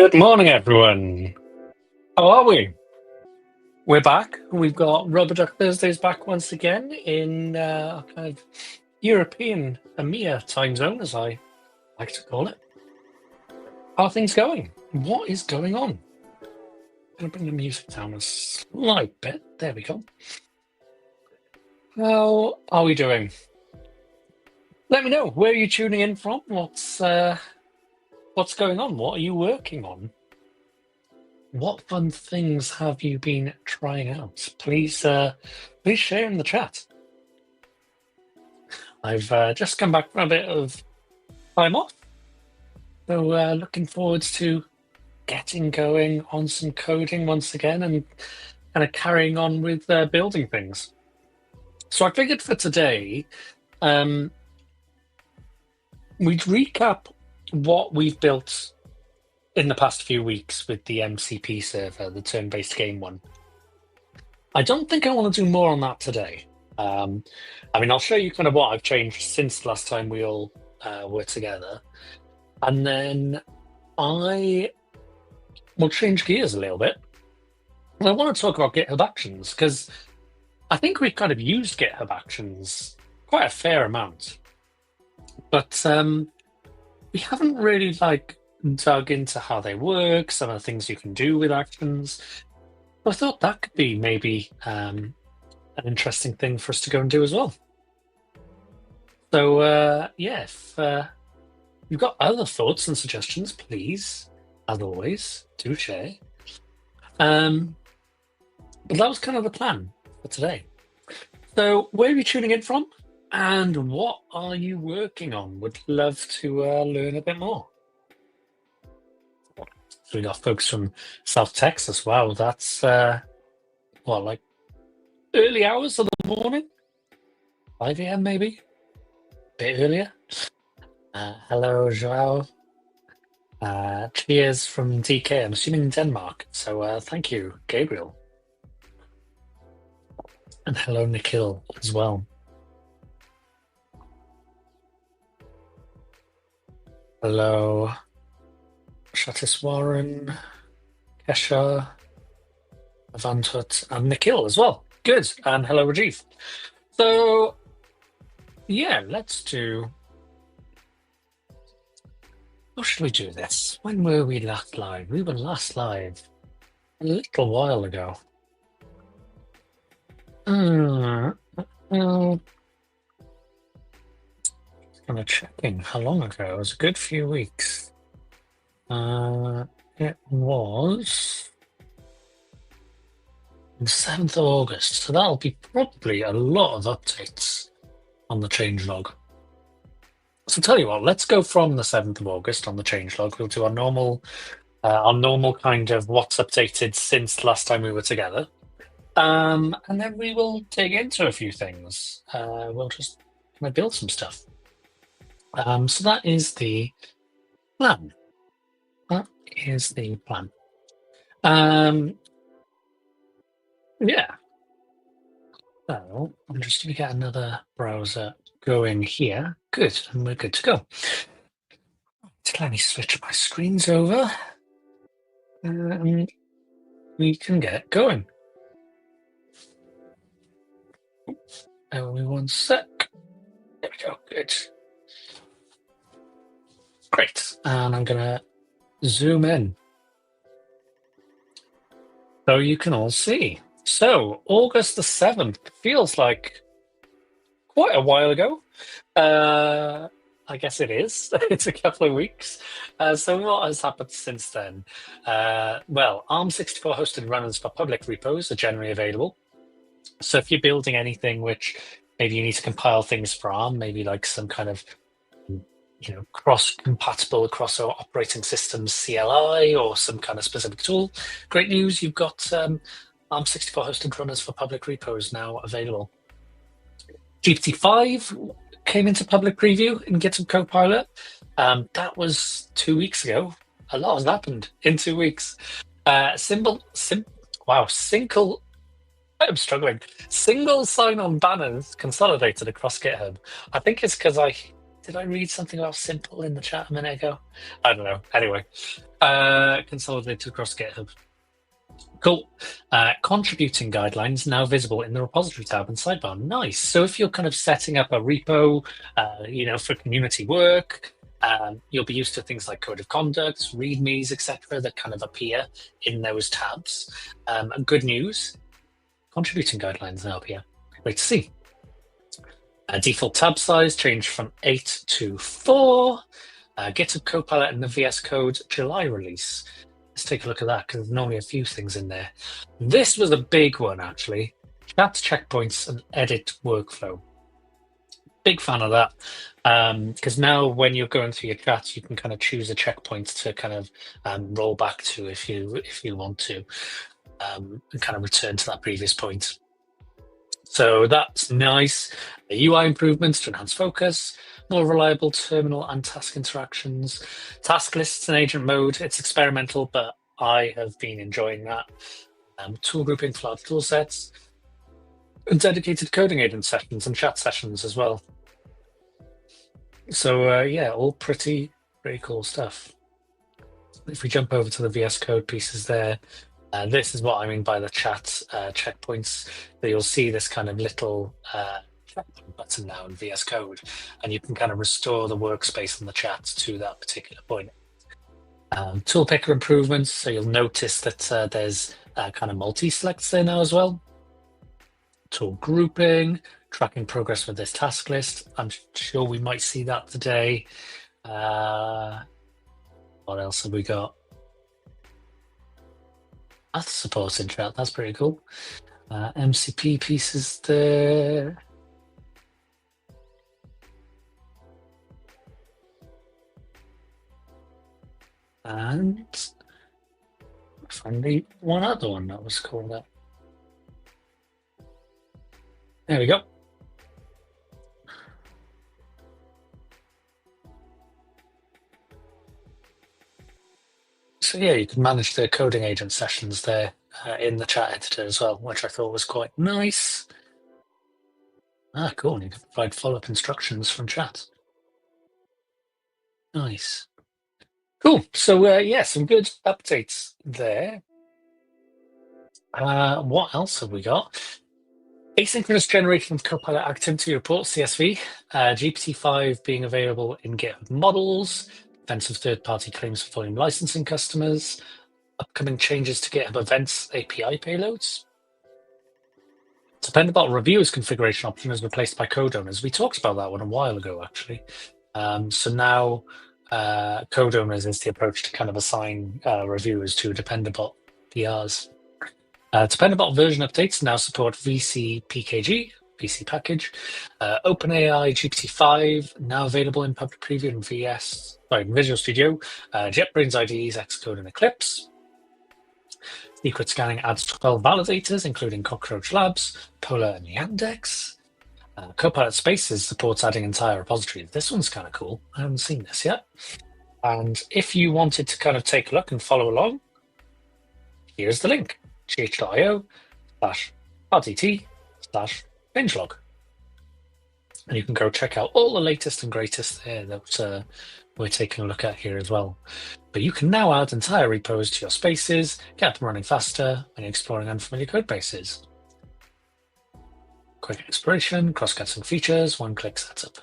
Good morning, everyone. How are we? We're back. We've got Rubber Duck Thursdays back once again in kind of European EMEA time zone, as I like to call it. How are things going? What is going on? I'm going to bring the music down a slight bit. There we go. How are we doing? Let me know. Where are you tuning in from? What's going on? What are you working on? What fun things have you been trying out? Please share in the chat. I've just come back from a bit of time off, so looking forward to getting going on some coding once again and kind of carrying on with building things. So I figured for today, we'd recap what we've built in the past few weeks with the MCP server, the turn-based game one. I don't think I want to do more on that today. I'll show you kind of what I've changed since the last time we all were together. And then I will change gears a little bit. And I want to talk about GitHub Actions, because I think we've kind of used GitHub Actions quite a fair amount. But we haven't really dug into how they work, some of the things you can do with actions. I thought that could be maybe an interesting thing for us to go and do as well. So if you've got other thoughts and suggestions, please, as always, do share. But that was kind of the plan for today. So where are you tuning in from? And what are you working on? Would love to learn a bit more. So we got folks from South Texas. Wow, that's like early hours of the morning? 5 a.m. maybe? A bit earlier. Hello, Joao. Cheers from DK. I'm assuming Denmark. So thank you, Gabriel. And hello, Nikhil, as well. Hello, Shatiswaran, Kesha, Avantut, and Nikhil as well. Good. And hello, Rajiv. So, yeah, let's do... How should we do this? When were we last live? We were last live a little while ago. Kind of checking how long ago. It was a good few weeks. It was the 7th of August, so that'll be probably a lot of updates on the changelog. So tell you what, let's go from the 7th of August on the changelog. We'll do our normal kind of what's updated since the last time we were together. And then we will dig into a few things. We'll just kind of build some stuff. So that is the plan. That is the plan. Yeah. So I'm just going to get another browser going here. Good, and we're good to go. Let me switch my screens over. And we can get going. Only one sec. There we go. Good. Great. And I'm going to zoom in so you can all see. So, August the 7th feels like quite a while ago. I guess it is. It's a couple of weeks. So what has happened since then? ARM64 hosted runners for public repos are generally available. So if you're building anything which maybe you need to compile things for ARM, maybe like some kind of cross-compatible across our operating systems CLI or some kind of specific tool, great news, you've got ARM64 hosted runners for public repos now available. GPT-5 came into public preview in GitHub Copilot. That was 2 weeks ago. A lot has happened in 2 weeks. Single sign-on banners consolidated across GitHub. I think it's because I Did I read something about simple in the chat a minute ago? I don't know. Anyway, consolidated across GitHub. Cool. Contributing guidelines now visible in the repository tab and sidebar. Nice. So if you're kind of setting up a repo, for community work, you'll be used to things like code of conduct, readmes, etc., that kind of appear in those tabs. Good news, contributing guidelines now appear. Great to see. Default tab size changed from 8 to 4. GitHub Copilot and the VS Code July release. Let's take a look at that because there's normally a few things in there. This was a big one, actually. Chat checkpoints and edit workflow. Big fan of that because now when you're going through your chats, you can kind of choose a checkpoint to kind of roll back to if you want to, and kind of return to that previous point. So that's nice. The UI improvements to enhance focus, more reliable terminal and task interactions, task lists and agent mode. It's experimental, but I have been enjoying that. Tool grouping for large tool sets, and dedicated coding agent sessions and chat sessions as well. So yeah, all pretty cool stuff. If we jump over to the VS Code pieces there, this is what I mean by the chat checkpoints. So you'll see this kind of little checkpoint button now in VS Code, and you can kind of restore the workspace on the chat to that particular point. Tool picker improvements, so you'll notice that there's kind of multi-selects there now as well. Tool grouping, tracking progress with this task list. I'm sure we might see that today. What else have we got? That's support in chat. That's pretty cool. MCP pieces there. And finally, one other one that was called up. There we go. So yeah, you can manage the coding agent sessions there in the chat editor as well, which I thought was quite nice. Cool. And you can provide follow-up instructions from chat. Nice. Cool. So yeah, some good updates there. What else have we got? Asynchronous generation of Copilot activity reports, CSV, GPT-5 being available in GitHub models, defense of third-party claims for volume licensing customers, upcoming changes to GitHub Events API payloads. Dependabot reviewers configuration option is replaced by code owners. We talked about that one a while ago, actually. So now code owners is the approach to kind of assign reviewers to Dependabot PRs. Dependabot version updates now support VC VC package. OpenAI GPT-5 now available in public preview in Visual Studio, JetBrains IDEs, Xcode, and Eclipse. Secret scanning adds 12 validators, including Cockroach Labs, Polar, and Yandex. Copilot Spaces supports adding entire repositories. This one's kind of cool. I haven't seen this yet. And if you wanted to kind of take a look and follow here's the link. gh.io/rdt/changelog. And you can go check out all the latest and greatest there that we're taking a look at here as well. But you can now add entire repos to your spaces, get them running faster when you're exploring unfamiliar code bases. Quick exploration, cross-cutting features, one-click setup.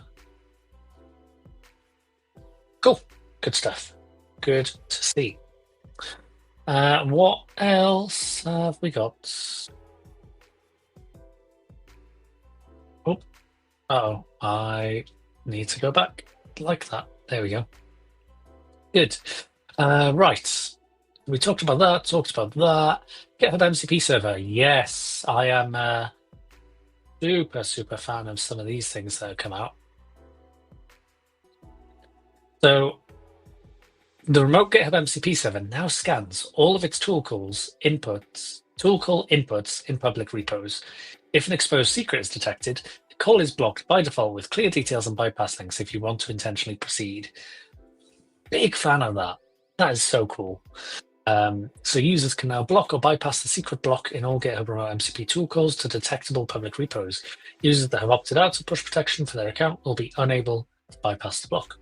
Cool, good stuff. Good to see. What else have we got? Oh, I need to go back like that. There we go. Good. Right. We talked about that. GitHub MCP server. Yes, I am super fan of some of these things that have come out. So the remote GitHub MCP server now scans all of its tool call inputs in public repos. If an exposed secret is detected, the call is blocked by default with clear details and bypass links if you want to intentionally proceed. Big fan of that. That is so cool. So users can now block or bypass the secret block in all GitHub Remote MCP tool calls to detectable public repos. Users that have opted out of push protection for their account will be unable bypass the block.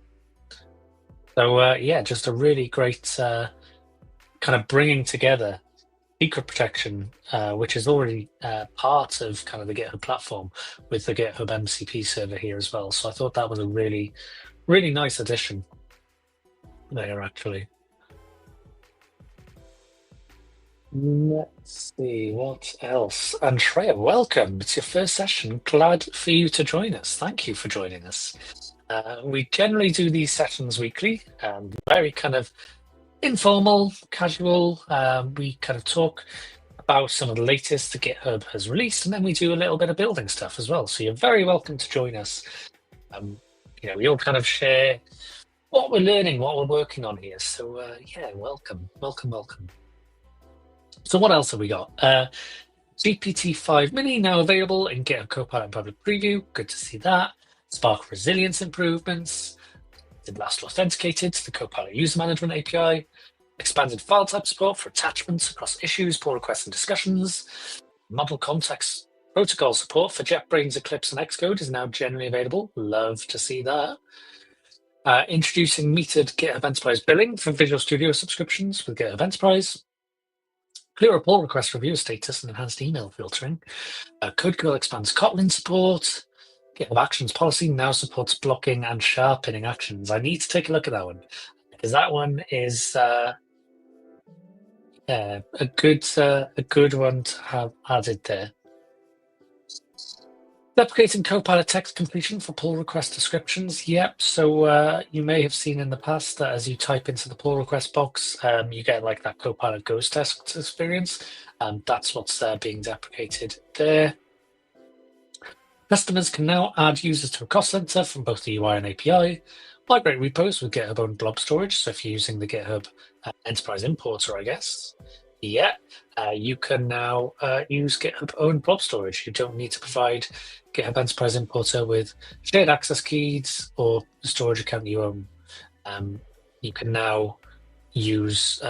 So yeah, just a really great kind of bringing together secret protection, which is already part of kind of the GitHub platform with the GitHub MCP server here as well. So I thought that was a really, really nice addition there, actually. Let's see what else. Andrea, welcome. It's your first session. Glad for you to join us. Thank you for joining us. We generally do these sessions weekly, very kind of informal, casual. We kind of talk about some of the latest that GitHub has released, and then we do a little bit of building stuff as well. So you're very welcome to join us. We all kind of share what we're learning, what we're working on here. So yeah, welcome. So what else have we got? GPT-5 Mini now available in GitHub Copilot public preview. Good to see that. Spark resilience improvements. Did last authenticated to the Copilot user management API. Expanded file type support for attachments across issues, pull requests, and discussions. Model context protocol support for JetBrains, Eclipse, and Xcode is now generally available. Love to see that. Introducing metered GitHub Enterprise billing for Visual Studio subscriptions with GitHub Enterprise. Clearer pull request review status and enhanced email filtering. CodeGirl expands Kotlin support. GitHub Actions policy now supports blocking and sharpening actions. I need to take a look at that one because that one is a good one to have added there. Deprecating Copilot text completion for pull request descriptions. Yep. So you may have seen in the past that as you type into the pull request box, you get like that Copilot ghost text experience. That's what's being deprecated there. Customers can now add users to a cost center from both the UI and API. Migrate repos with GitHub owned blob storage. So if you're using the GitHub Enterprise importer, I guess. Yeah, you can now use GitHub owned blob storage. You don't need to provide GitHub Enterprise Importer with shared access keys or the storage account you own. You can now use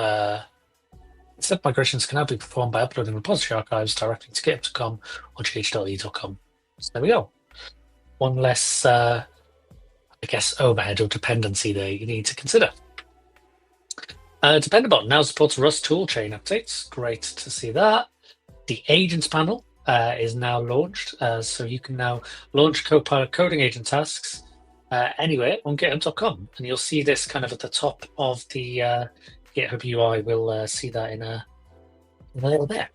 set migrations can now be performed by uploading repository archives directly to github.com or gh.e.com. So there we go. One less, I guess, overhead or dependency there you need to consider. Dependabot now supports Rust toolchain updates. Great to see that. The agents panel is now launched, so you can now launch Copilot coding agent tasks anywhere on github.com, and you'll see this kind of at the top of the GitHub UI. We'll see that in a little bit.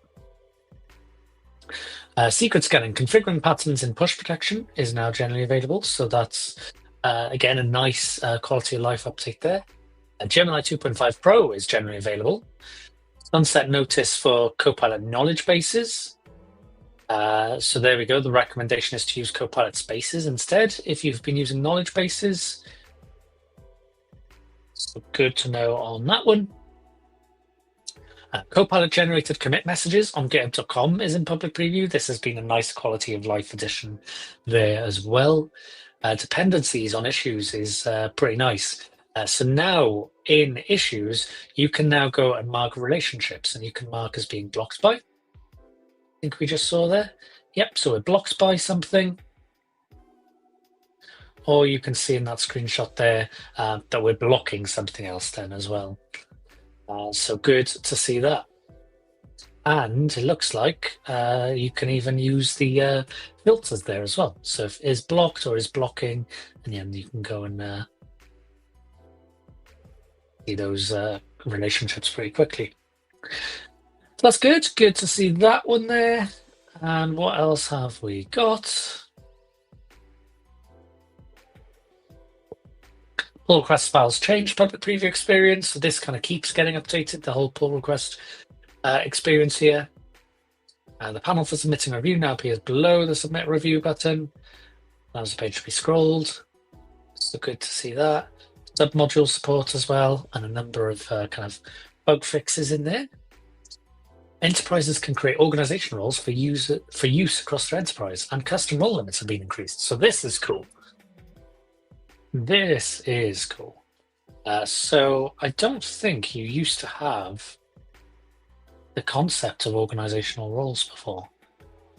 Secret scanning, configuring patterns in push protection is now generally available, so that's again a nice quality of life update there. Gemini 2.5 Pro is generally available. Sunset notice for Copilot knowledge bases. So there we go. The recommendation is to use Copilot spaces instead if you've been using knowledge bases. So good to know on that one. Copilot generated commit messages on github.com is in public preview. This has been a nice quality of life addition there as well. Dependencies on issues is pretty nice. So now in issues, you can now go and mark relationships, and you can mark as being blocked by. I think we just saw there. Yep, so it blocks by something. Or you can see in that screenshot there that we're blocking something else then as well. So good to see that. And it looks like you can even use the filters there as well. So if is blocked or is blocking, and then you can go and see those relationships pretty quickly. So that's good. Good to see that one there. And what else have we got? Pull request files changed public preview experience. So this kind of keeps getting updated, the whole pull request experience here. The panel for submitting a review now appears below the submit review button. Allows the page to be scrolled. So good to see that. Submodule support as well, and a number of kind of bug fixes in there. Enterprises can create organization roles for use across their enterprise, and custom role limits have been increased. So this is cool. This is cool. So I don't think you used to have the concept of organizational roles before.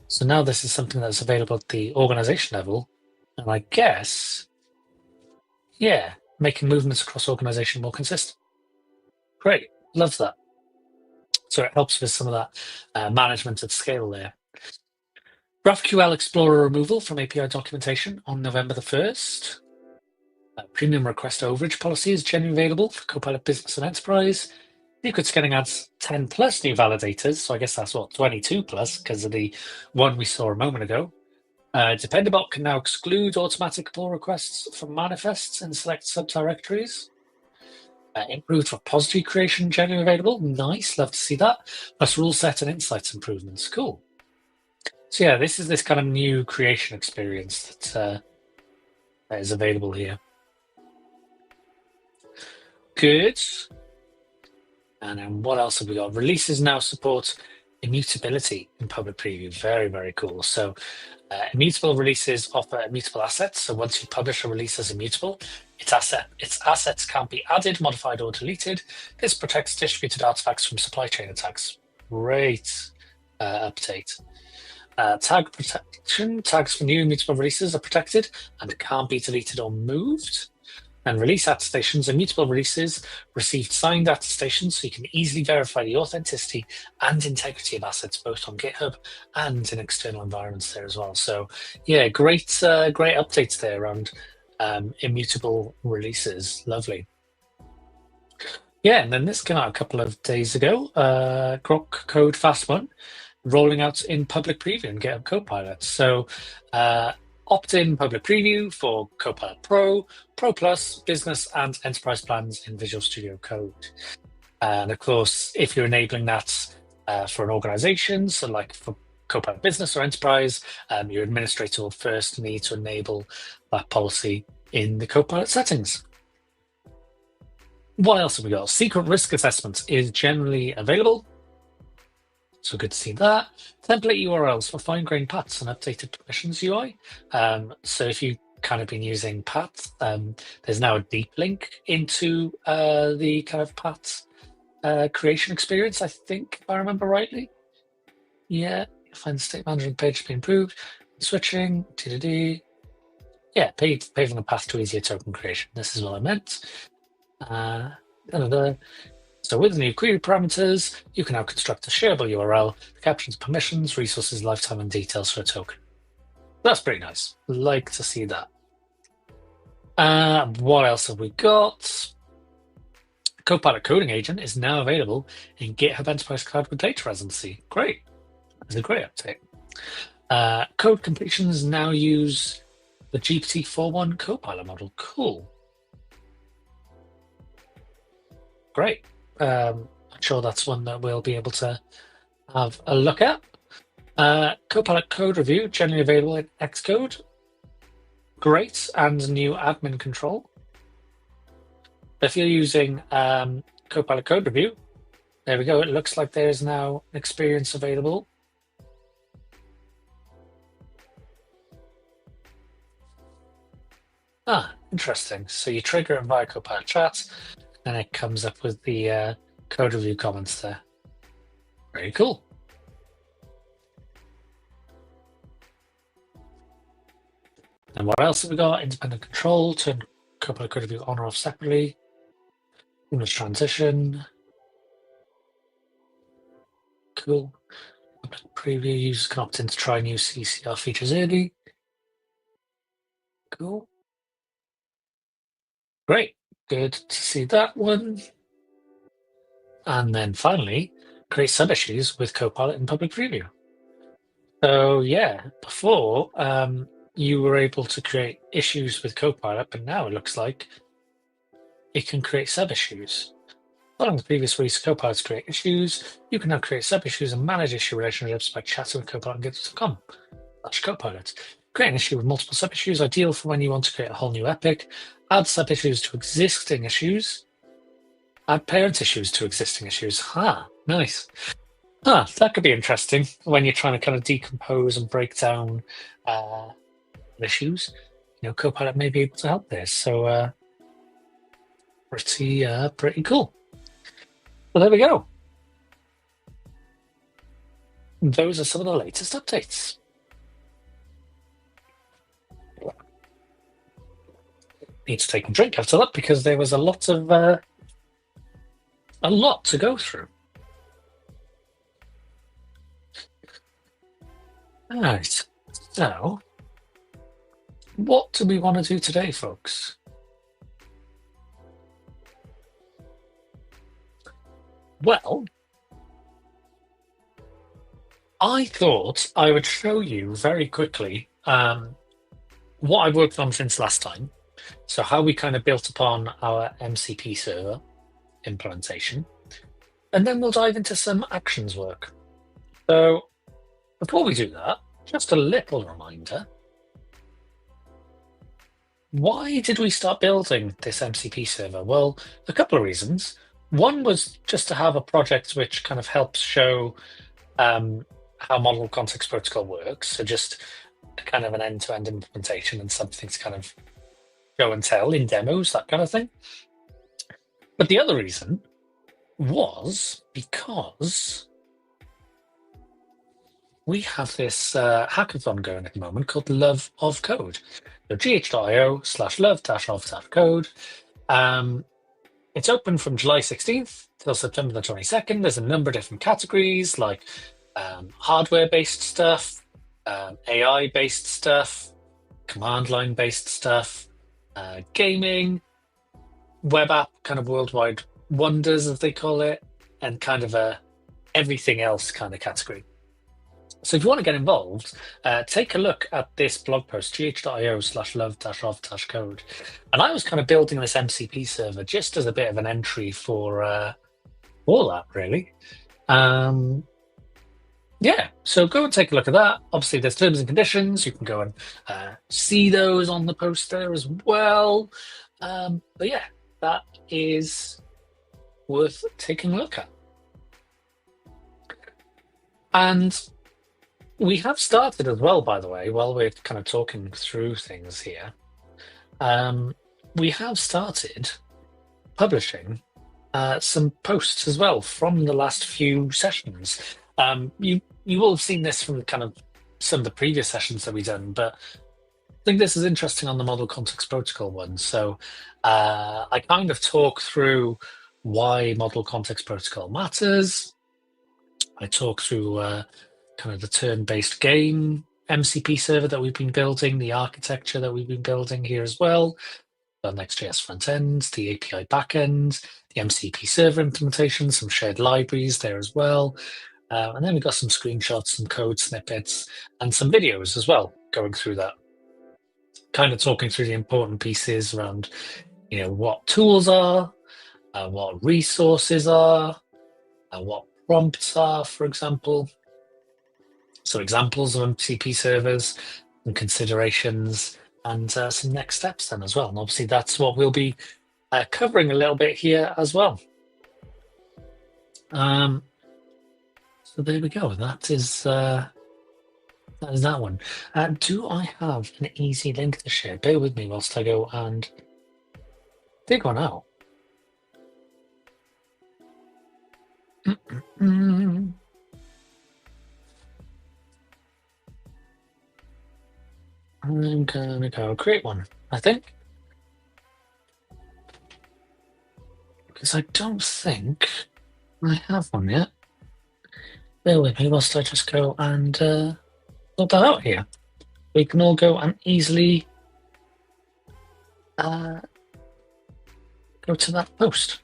So now this is something that's available at the organization level, and I guess Yeah, making movements across organization more consistent. Great, love that. So it helps with some of that management at scale there. GraphQL Explorer removal from API documentation on November the 1st. Premium request overage policy is generally available for Copilot Business and Enterprise. Secret scanning adds 10 plus new validators, so I guess that's what, 22 plus, because of the one we saw a moment ago. Dependabot can now exclude automatic pull requests from manifests in select subdirectories. Improved repository creation generally available. Nice, love to see that. Plus rule set and insights improvements. Cool. So yeah, this is this kind of new creation experience that is available here. Good. And then what else have we got? Releases now support immutability in public preview. Very, very cool. So immutable releases offer immutable assets. So once you publish a release as immutable, its assets can't be added, modified, or deleted. This protects distributed artifacts from supply chain attacks. Great update. Tag protection. Tags for new immutable releases are protected and can't be deleted or moved. And release attestations, immutable releases received signed attestations, so you can easily verify the authenticity and integrity of assets both on GitHub and in external environments there as well. So yeah, great updates there around immutable releases. Lovely. Yeah, and then this came out a couple of days ago. Grok Code Fast 1 rolling out in public preview in GitHub Copilot. So opt-in public preview for Copilot Pro, Pro Plus, Business, and Enterprise plans in Visual Studio Code. And of course, if you're enabling that for an organization, so like for Copilot Business or Enterprise, your administrator will first need to enable that policy in the Copilot settings. What else have we got? Secret risk assessment is generally available. So good to see that. Template URLs for fine-grained paths and updated permissions UI. So if you've kind of been using paths, there's now a deep link into the kind of paths creation experience, I think, if I remember rightly. Yeah, find the state management page to be improved. Switching, TDD. Yeah, paving a path to easier token creation. This is what I meant. So with the new query parameters, you can now construct a shareable URL that captures permissions, resources, lifetime, and details for a token. That's pretty nice. Like to see that. What else have we got? Copilot Coding Agent is now available in GitHub Enterprise Cloud with data residency. Great. That's a great update. Code completions now use the GPT-4.1 Copilot model. Cool. Great. I'm sure that's one that we'll be able to have a look at. Copilot Code Review, generally available in Xcode. Great, and new admin control. If you're using Copilot Code Review, there we go. It looks like there's now an experience available. Interesting. So you trigger it via Copilot Chat, and it comes up with the code review comments there. Very cool. And what else have we got? Independent control, turn Copilot Code Review on or off separately. Image transition. Cool. Preview, users can opt in to try new CCR features early. Cool. Great. Good to see that one. And then finally, create sub-issues with Copilot in public preview. So yeah, before you were able to create issues with Copilot, but now it looks like it can create sub-issues. Following the previous release of Copilot to create issues, you can now create sub-issues and manage issue relationships by chatting with Copilot on github.com/Copilot. Create an issue with multiple sub-issues, ideal for when you want to create a whole new epic. Add sub-issues to existing issues. Add parent issues to existing issues. Nice. That could be interesting when you're trying to kind of decompose and break down issues. Copilot may be able to help there. So pretty cool. Well, there we go. Those are some of the latest updates. need to take a drink after that because there was a lot to go through. All right. So, what do we want to do today, folks? Well, I thought I would show you very quickly what I've worked on since last time. So how we kind of built upon our MCP server implementation. And then we'll dive into some actions work. So before we do that, just a little reminder. Why did we start building this MCP server? Well, a couple of reasons. One was just to have a project which kind of helps show how Model Context Protocol works. So just kind of an end-to-end implementation and something to kind of show and tell in demos, that kind of thing. But the other reason was because we have this hackathon going at the moment called Love of Code. So gh.io/love-of-code. It's open from July 16th till September the 22nd. There's a number of different categories like hardware-based stuff, AI-based stuff, command line-based stuff, gaming, web app, kind of worldwide wonders, as they call it, and kind of a everything else kind of category. So if you want to get involved, take a look at this blog post, gh.io/love-of-code. And I was kind of building this MCP server just as a bit of an entry for all that, really. Yeah, so go and take a look at that. Obviously, there's terms and conditions. You can go and see those on the post there as well. But yeah, that is worth taking a look at. And we have started as well, by the way, while we're kind of talking through things here. We have started publishing some posts as well from the last few sessions. You will have seen this from kind of some of the previous sessions that we've done, but I think this is interesting on the Model Context Protocol one. So I kind of talk through why Model Context Protocol matters. I talk through kind of the turn-based game MCP server that we've been building, the architecture that we've been building here as well, the Next.js front end, the API backend, the MCP server implementation, some shared libraries there as well. And then we've got some screenshots, some code snippets, and some videos as well going through that. Kind of talking through the important pieces around, what tools are, what resources are, what prompts are, for example. So examples of MCP servers and considerations and some next steps then as well. And obviously that's what we'll be covering a little bit here as well. So there we go. That is that one. Do I have an easy link to share? Bear with me whilst I go and dig one out. I'm gonna go create one, I think. Because I don't think I have one yet. Bear with me whilst I just go and sort that out here. We can all go and easily go to that post.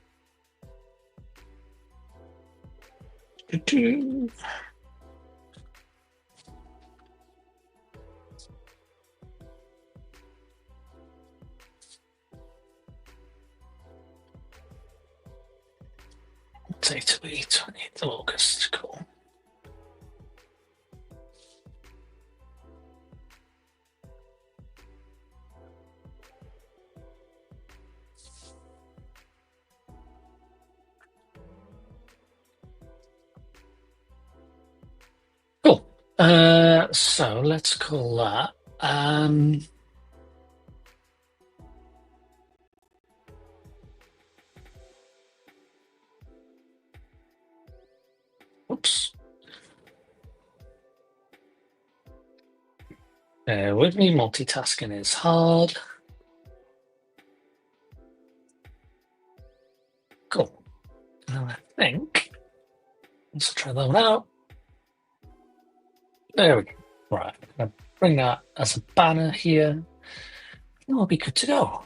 Date to be 20th of August. Cool. Cool. So let's call that. Oops. With me, multitasking is hard. try that one out. There we go. Right, I'm gonna bring that as a banner here. And we'll be good to go.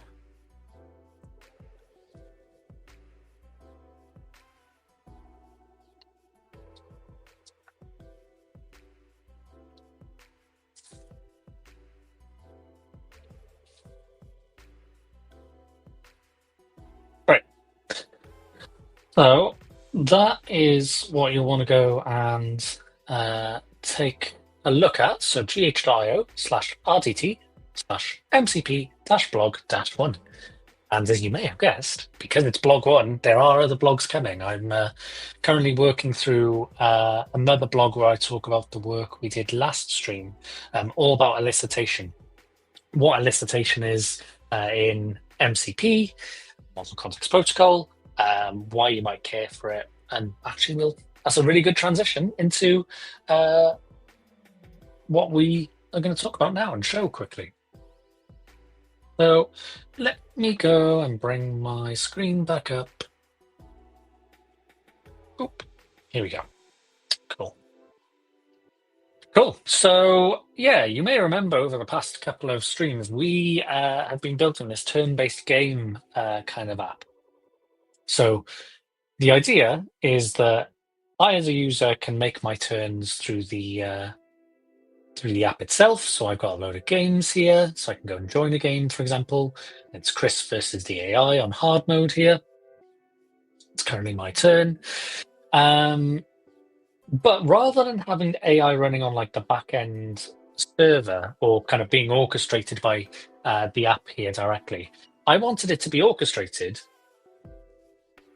Right. So that is what you'll want to go and take a look at. So gh.io/rdt/mcp-blog-1. And as you may have guessed, because it's blog one, there are other blogs coming. I'm currently working through another blog where I talk about the work we did last stream, all about elicitation. What elicitation is in MCP, Model Context Protocol, why you might care for it, and actually that's a really good transition into what we are going to talk about now and show quickly. So let me go and bring my screen back up. Oop, here we go. Cool. So yeah, you may remember over the past couple of streams, we have been building this turn-based game kind of app. So the idea is that I, as a user, can make my turns through the app itself. So I've got a load of games here, so I can go and join a game, for example. It's Chris versus the AI on hard mode here. It's currently my turn. But rather than having the AI running on like the back end server or kind of being orchestrated by the app here directly, I wanted it to be orchestrated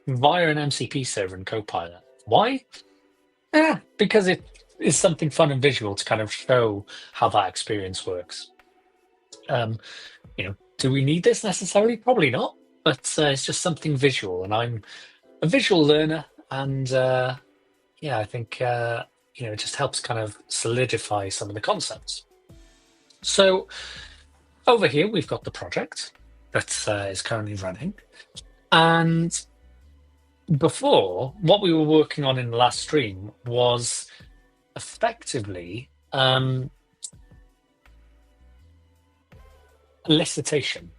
via an MCP server in Copilot. Why? Because it is something fun and visual to kind of show how that experience works. Do we need this necessarily? Probably not, but it's just something visual, and I'm a visual learner, and I think it just helps kind of solidify some of the concepts. So over here we've got the project that is currently running, and before, what we were working on in the last stream was effectively elicitation.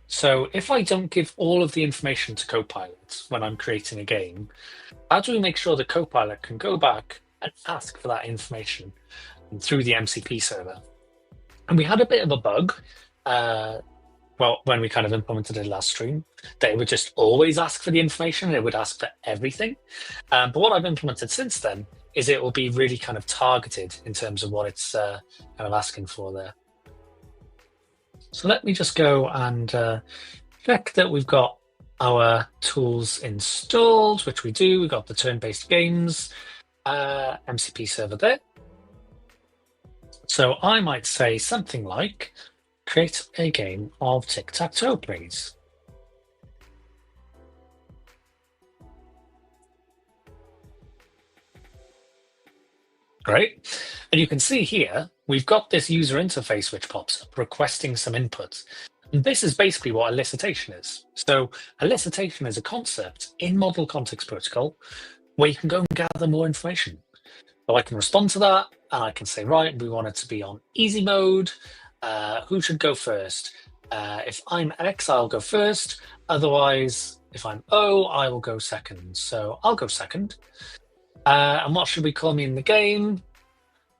So if I don't give all of the information to Copilot when I'm creating a game, how do we make sure that Copilot can go back and ask for that information through the MCP server? And we had a bit of a bug, when we kind of implemented it last stream, that it would just always ask for the information and it would ask for everything. But what I've implemented since then is it will be really kind of targeted in terms of what it's kind of asking for there. So let me just go and check that we've got our tools installed, which we do. We've got the turn-based games MCP server there. So I might say something like, create a game of tic-tac-toe, please. Great. And you can see here, we've got this user interface which pops up requesting some input. And this is basically what elicitation is. So elicitation is a concept in Model Context Protocol where you can go and gather more information. So I can respond to that and I can say, right, we want it to be on easy mode. Who should go first? If I'm X, I'll go first. Otherwise, if I'm O, I will go second. So I'll go second. And what should we call me in the game?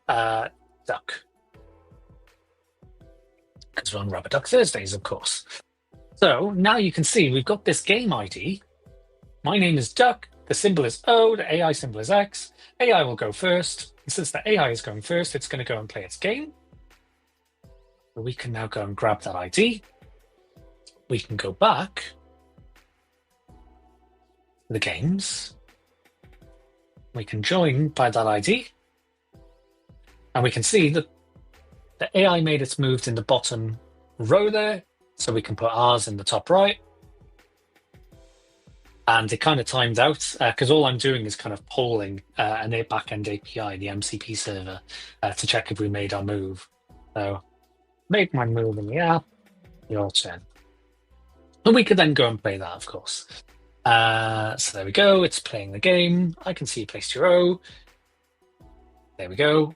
Duck. Because we're on Rubber Duck Thursdays, of course. So now you can see we've got this game ID. My name is Duck. The symbol is O. The AI symbol is X. AI will go first. And since the AI is going first, it's going to go and play its game. We can now go and grab that ID. We can go back to the games. We can join by that ID. And we can see that the AI made its moves in the bottom row there. So we can put ours in the top right. And it kind of timed out because all I'm doing is kind of polling an backend API, the MCP server, to check if we made our move. So make my move in the app, your turn. And we could then go and play that, of course. So there we go. It's playing the game. I can see you placed your O. There we go.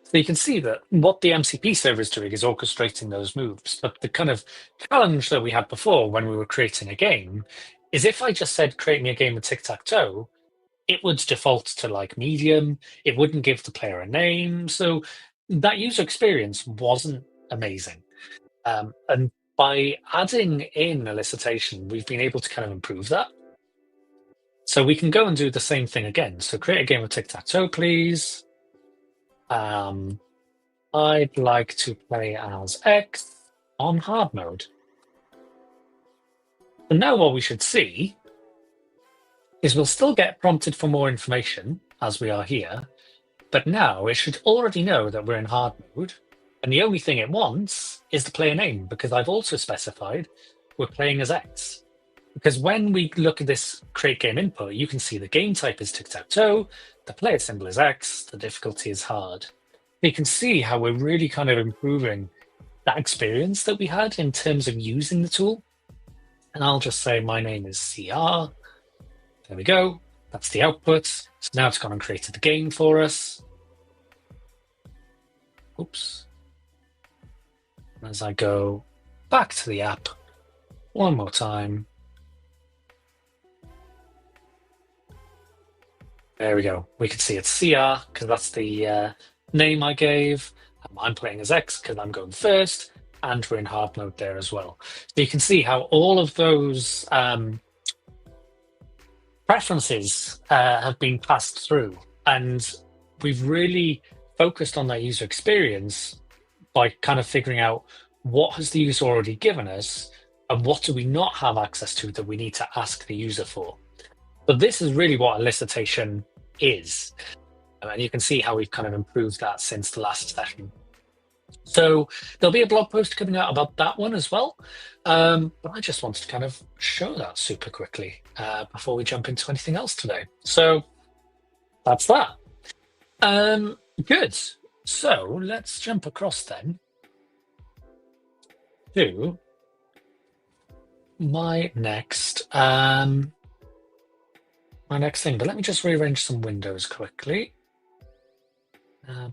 So you can see that what the MCP server is doing is orchestrating those moves. But the kind of challenge that we had before when we were creating a game is if I just said, create me a game of tic-tac-toe, it would default to like medium. It wouldn't give the player a name. So that user experience wasn't amazing. And by adding in elicitation, we've been able to kind of improve that. So we can go and do the same thing again. So create a game of tic-tac-toe, please. I'd like to play as X on hard mode. And now what we should see is we'll still get prompted for more information as we are here, but now it should already know that we're in hard mode. And the only thing it wants is the player name, because I've also specified we're playing as X. Because when we look at this create game input, you can see the game type is tic-tac-toe, the player symbol is X, the difficulty is hard. You can see how we're really kind of improving that experience that we had in terms of using the tool. And I'll just say my name is CR. There we go. That's the output. So now it's gone and created the game for us. Oops. As I go back to the app one more time. There we go. We can see it's CR because that's the name I gave. I'm playing as X because I'm going first, and we're in hard mode there as well. So you can see how all of those preferences have been passed through, and we've really focused on that user experience by kind of figuring out what has the user already given us and what do we not have access to that we need to ask the user for. But this is really what elicitation is. And you can see how we've kind of improved that since the last session. So there'll be a blog post coming out about that one as well. But I just wanted to kind of show that super quickly before we jump into anything else today. So that's that. Good. So let's jump across then to my next thing. But let me just rearrange some windows quickly. I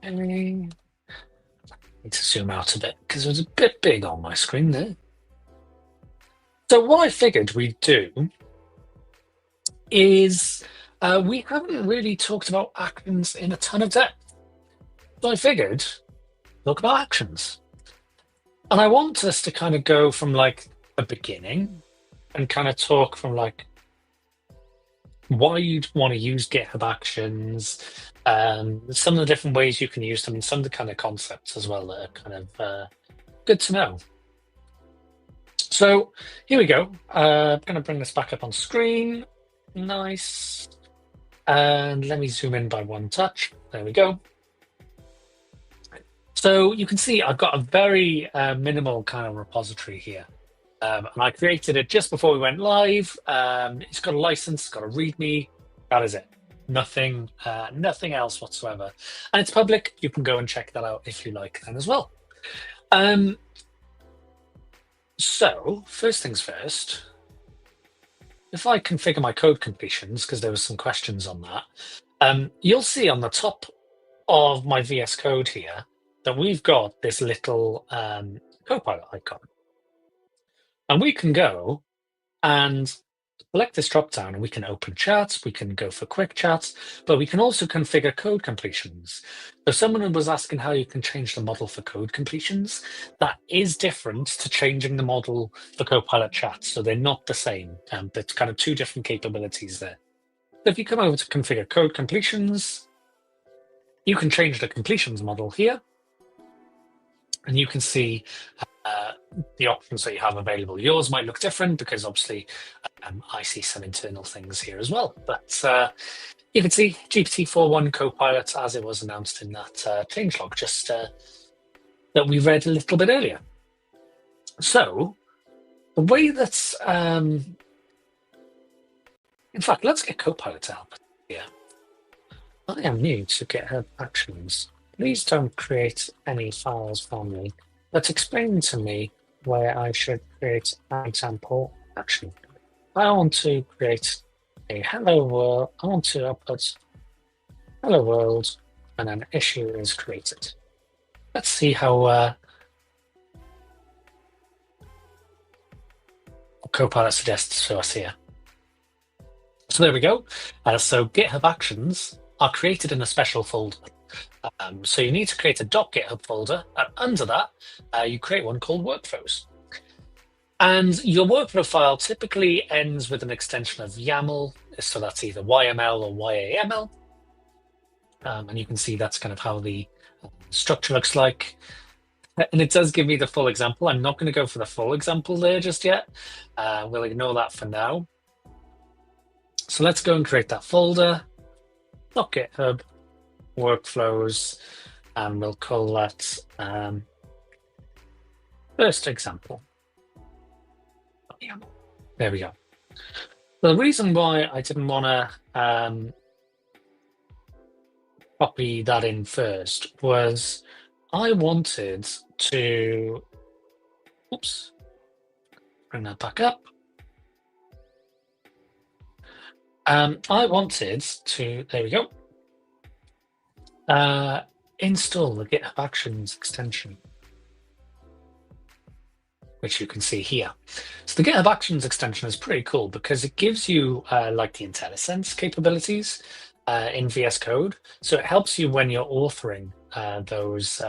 need to zoom out a bit because it was a bit big on my screen there. So what I figured we'd do is we haven't really talked about actions in a ton of depth. So I figured talk about actions. And I want us to kind of go from like the beginning and kind of talk from like why you'd want to use GitHub Actions, some of the different ways you can use them, and some of the kind of concepts as well that are kind of good to know. So here we go. I'm going to bring this back up on screen. Nice. And let me zoom in by one touch. There we go. So you can see I've got a very minimal kind of repository here. And I created it just before we went live. It's got a license, it's got a README. That is it. Nothing else whatsoever. And it's public. You can go and check that out if you like then as well. So first things first, if I configure my code completions, because there was some questions on that, you'll see on the top of my VS Code here that we've got this little Copilot icon. And we can go and select this drop down and we can open chats, we can go for quick chats, but we can also configure code completions. So someone was asking how you can change the model for code completions. That is different to changing the model for Copilot chats. So they're not the same. There's kind of two different capabilities there. So if you come over to configure code completions, you can change the completions model here. And you can see the options that you have available. Yours might look different because obviously I see some internal things here as well. But you can see GPT-4.1 Copilot as it was announced in that changelog just that we read a little bit earlier. So the way that's, in fact, let's get Copilot to help here. I am new to GitHub Actions. Please don't create any files for me That's explaining to me where I should create an example action. I want to create a hello world. I want to output hello world, and an issue is created. Let's see how Copilot suggests to us here. So there we go. So GitHub Actions are created in a special folder. So you need to create a .github folder, and under that, you create one called workflows. And your workflow file typically ends with an extension of YAML, so that's either YML or YAML. And you can see that's kind of how the structure looks like. And it does give me the full example. I'm not going to go for the full example there just yet. We'll ignore that for now. So let's go and create that folder, .github, workflows, and we'll call that first example. There we go. The reason why I didn't want to copy that in first was I wanted to, oops, bring that back up. I wanted to, there we go, install the GitHub Actions extension, which you can see here. So the GitHub Actions extension is pretty cool because it gives you like the IntelliSense capabilities in VS Code. So it helps you when you're authoring those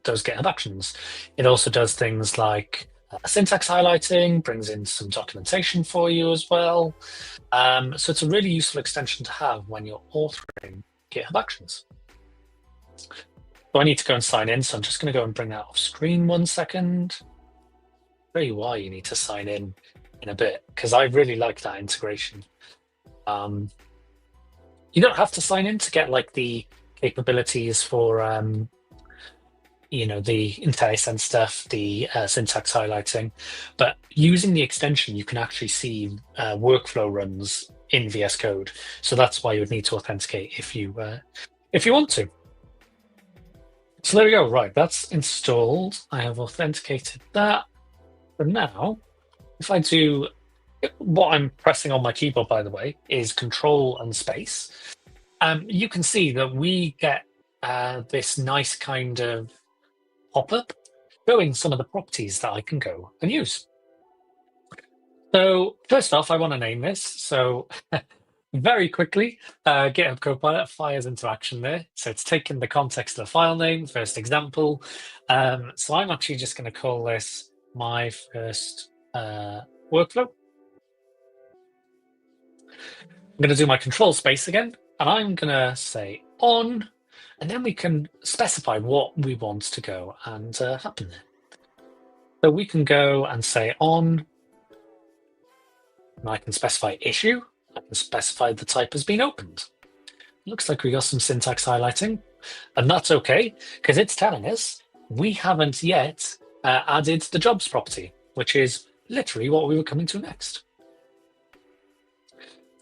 GitHub Actions. It also does things like syntax highlighting, brings in some documentation for you as well. So it's a really useful extension to have when you're authoring GitHub Actions. So I need to go and sign in. So I'm just going to go and bring that off screen 1 second. Show you why you need to sign in a bit, because I really like that integration. You don't have to sign in to get like the capabilities for the IntelliSense stuff, the syntax highlighting, but using the extension, you can actually see workflow runs in VS Code. So that's why you would need to authenticate if you want to. So there we go. Right, that's installed. I have authenticated that. But now, if I do what I'm pressing on my keyboard, by the way, is Control and space. You can see that we get this nice kind of pop-up showing some of the properties that I can go and use. So first off, I want to name this. So very quickly, GitHub Copilot fires into action there. So it's taken the context of the file name, first example. So I'm actually just going to call this my first workflow. I'm going to do my control space again, and I'm going to say on, and then we can specify what we want to go and happen there. So we can go and say on, and I can specify issue. I can specify the type has been opened. Looks like we got some syntax highlighting, and that's okay, because it's telling us we haven't yet added the jobs property, which is literally what we were coming to next.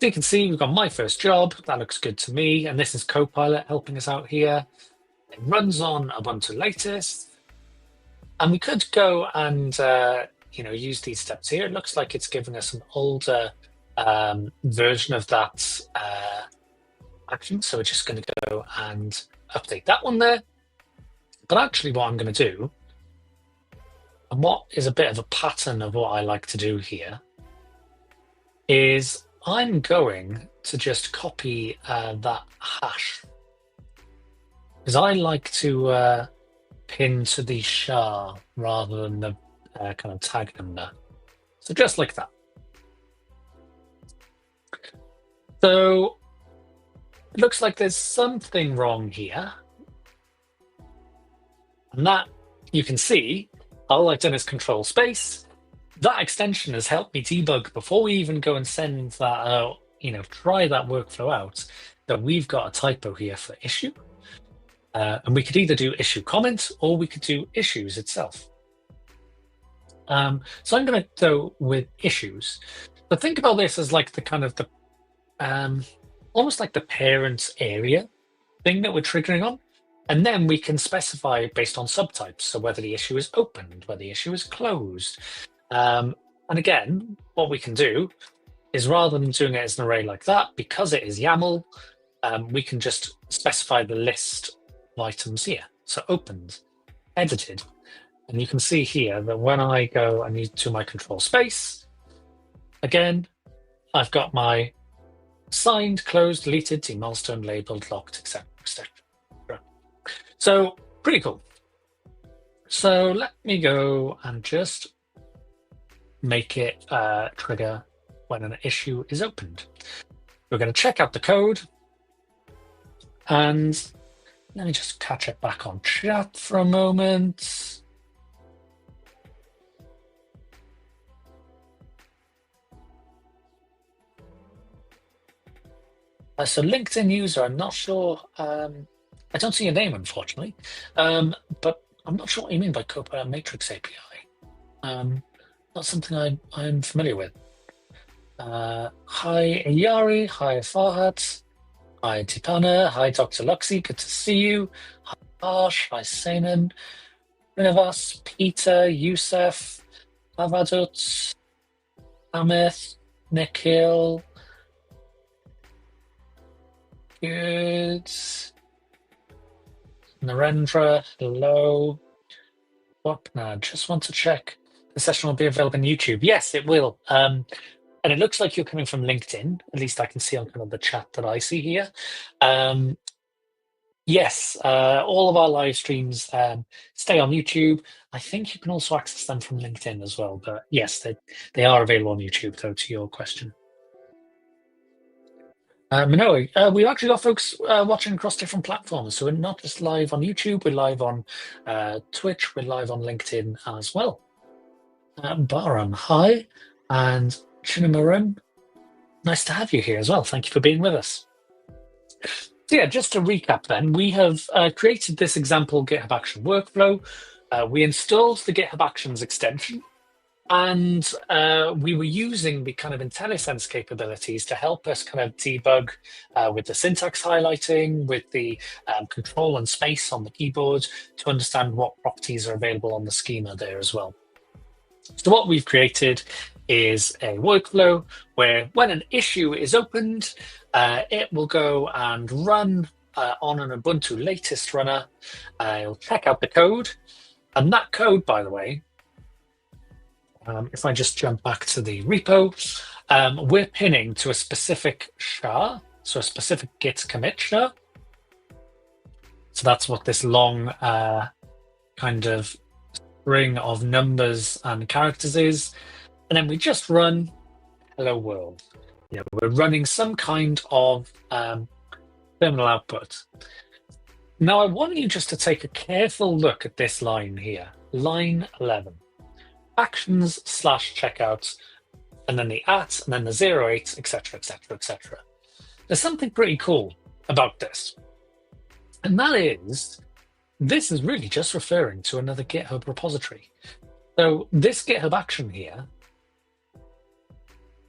So you can see we've got my first job. That looks good to me. And this is Copilot helping us out here. It runs on Ubuntu latest. And we could go and use these steps here. It looks like it's giving us an older version of that action. So we're just going to go and update that one there. But actually what I'm going to do, and what is a bit of a pattern of what I like to do here, is I'm going to just copy that hash, because I like to pin to the SHA rather than the kind of tag number. So just like that. So it looks like there's something wrong here. And that you can see, all I've done is control space. That extension has helped me debug before we even go and send that out, try that workflow out, that we've got a typo here for issue. And we could either do issue comment or we could do issues itself. So I'm going to go with issues. But think about this as like the kind of almost like the parent area thing that we're triggering on. And then we can specify based on subtypes. So whether the issue is opened, whether the issue is closed. And again, what we can do is rather than doing it as an array like that, because it is YAML, we can just specify the list of items here. So opened, edited. And you can see here that when I go and to my control space, again, I've got my signed, closed, deleted, demilestone, labeled, locked, etc., etc. So pretty cool. So let me go and just make it trigger when an issue is opened. We're going to check out the code, and let me just catch it back on chat for a moment. So LinkedIn user, I'm not sure. I don't see your name, unfortunately, but I'm not sure what you mean by Copilot Matrix API. Not something I'm familiar with. Hi Yari, hi Farhat, hi Tipana, hi Dr. Luxi, good to see you. Hi Harsh, hi Sainan, Rinavas, Peter, Youssef, Avadut, Amith, Nikhil. Good. Narendra, hello. Wapna, just want to check. The session will be available on YouTube. Yes, it will. And it looks like you're coming from LinkedIn. At least I can see on kind of the chat that I see here. Yes, all of our live streams stay on YouTube. I think you can also access them from LinkedIn as well. But yes, they are available on YouTube, though, to your question. Manoa, we've actually got folks watching across different platforms. So we're not just live on YouTube, we're live on Twitch, we're live on LinkedIn as well. Baran, hi. And Chinamarim, nice to have you here as well. Thank you for being with us. So yeah, just to recap then, we have created this example GitHub Action workflow. We installed the GitHub Actions extension, and we were using the kind of IntelliSense capabilities to help us kind of debug with the syntax highlighting, with the control and space on the keyboard to understand what properties are available on the schema there as well. So what we've created is a workflow where when an issue is opened, it will go and run on an Ubuntu latest runner. It'll check out the code. And that code, by the way, if I just jump back to the repo, we're pinning to a specific SHA, so a specific git commit SHA. So that's what this long kind of string of numbers and characters is. And then we just run hello world. Yeah, we're running some kind of terminal output. Now I want you just to take a careful look at this line here, line 11. Actions / checkouts, and then the @ and then the 08, etc., etc., etc. There's something pretty cool about this. And that is, this is really just referring to another GitHub repository. So this GitHub action here,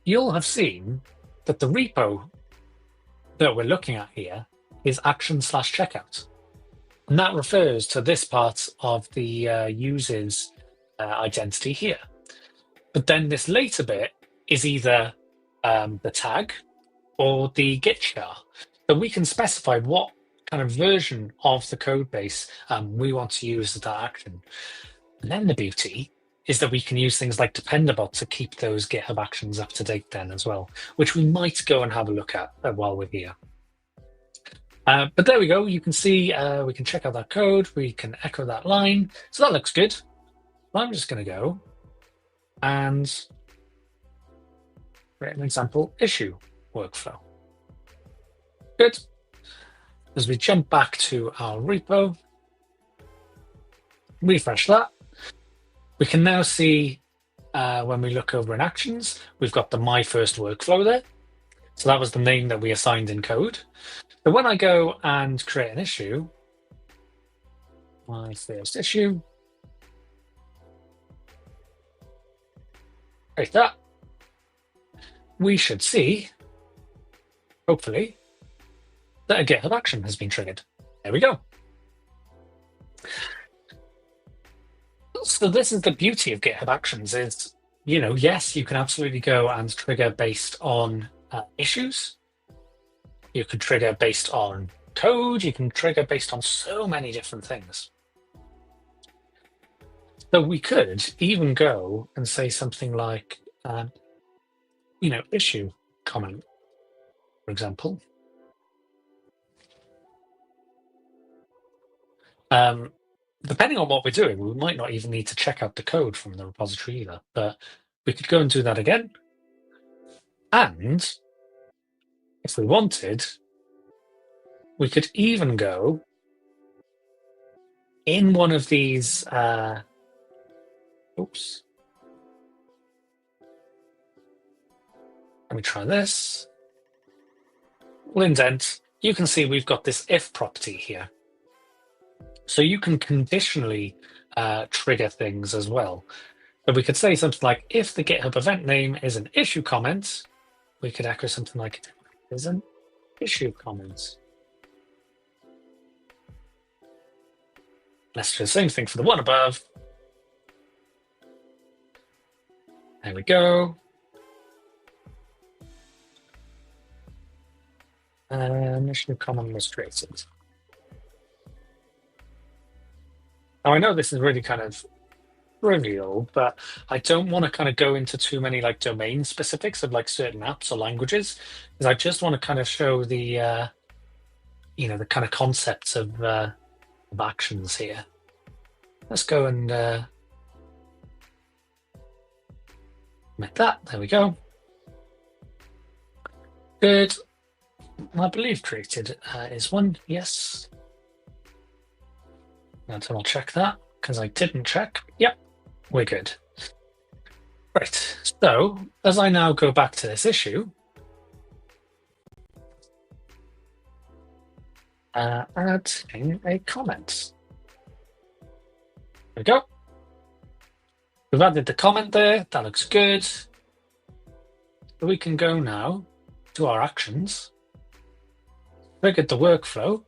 you'll have seen that the repo that we're looking at here is action / checkout. And that refers to this part of the user's identity here. But then this later bit is either the tag or the git char. So we can specify what kind of version of the code base we want to use as that action. And then the beauty is that we can use things like Dependabot to keep those GitHub actions up to date then as well, which we might go and have a look at while we're here. But there we go. You can see we can check out that code. We can echo that line. So that looks good. I'm just going to go and create an example issue workflow. Good. As we jump back to our repo, refresh that, we can now see when we look over in actions, we've got the my first workflow there. So that was the name that we assigned in code. So when I go and create an issue, my first issue, create that, we should see, hopefully, that a GitHub action has been triggered. There we go. So this is the beauty of GitHub Actions is, yes, you can absolutely go and trigger based on issues. You can trigger based on code. You can trigger based on so many different things. So we could even go and say something like, issue comment, for example. Depending on what we're doing, we might not even need to check out the code from the repository either, but we could go and do that again. And if we wanted, we could even go in one of these, oops. Let me try this. We'll indent. You can see we've got this if property here. So you can conditionally trigger things as well. But we could say something like, if the GitHub event name is an issue comment, we could echo something like, is an issue comment. Let's do the same thing for the one above. There we go. Issue comment was created. Now I know this is really kind of trivial, but I don't want to kind of go into too many like domain specifics of like certain apps or languages, because I just want to kind of show the the kind of concepts of actions here. Let's go and make that. There we go. Good. I believe created is one. Yes. Now I'll check that because I didn't check. Yep, we're good. Right. So as I now go back to this issue, adding a comment. There we go. We've added the comment there. That looks good. So we can go now to our actions. Triggered the workflow.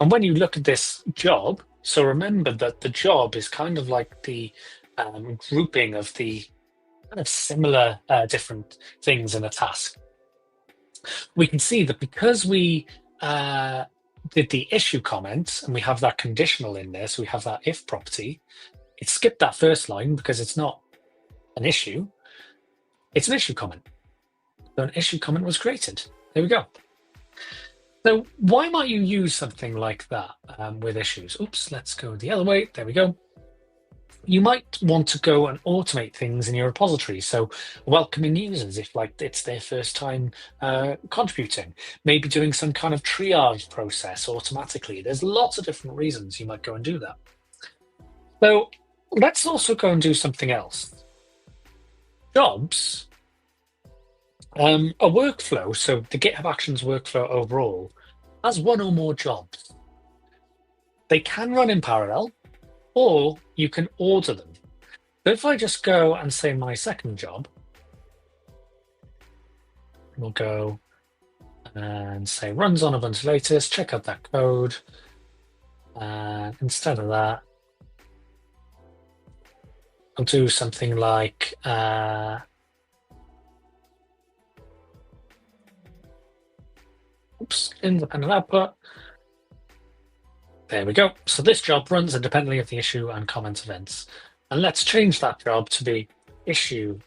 And when you look at this job, so remember that the job is kind of like the grouping of the kind of similar different things in a task. We can see that because we did the issue comment and we have that conditional in there, so we have that if property, it skipped that first line because it's not an issue, it's an issue comment. So an issue comment was created. There we go. So why might you use something like that with issues? Oops, let's go the other way. There we go. You might want to go and automate things in your repository. So welcoming users if like it's their first time contributing, maybe doing some kind of triage process automatically. There's lots of different reasons you might go and do that. So let's also go and do something else. Jobs. A workflow, so the GitHub Actions workflow overall, has one or more jobs. They can run in parallel, or you can order them. So if I just go and say my second job, we'll go and say runs on Ubuntu latest, check out that code. Instead of that, I'll do something like independent output. There we go. So this job runs independently of the issue and comment events. And let's change that job to be issue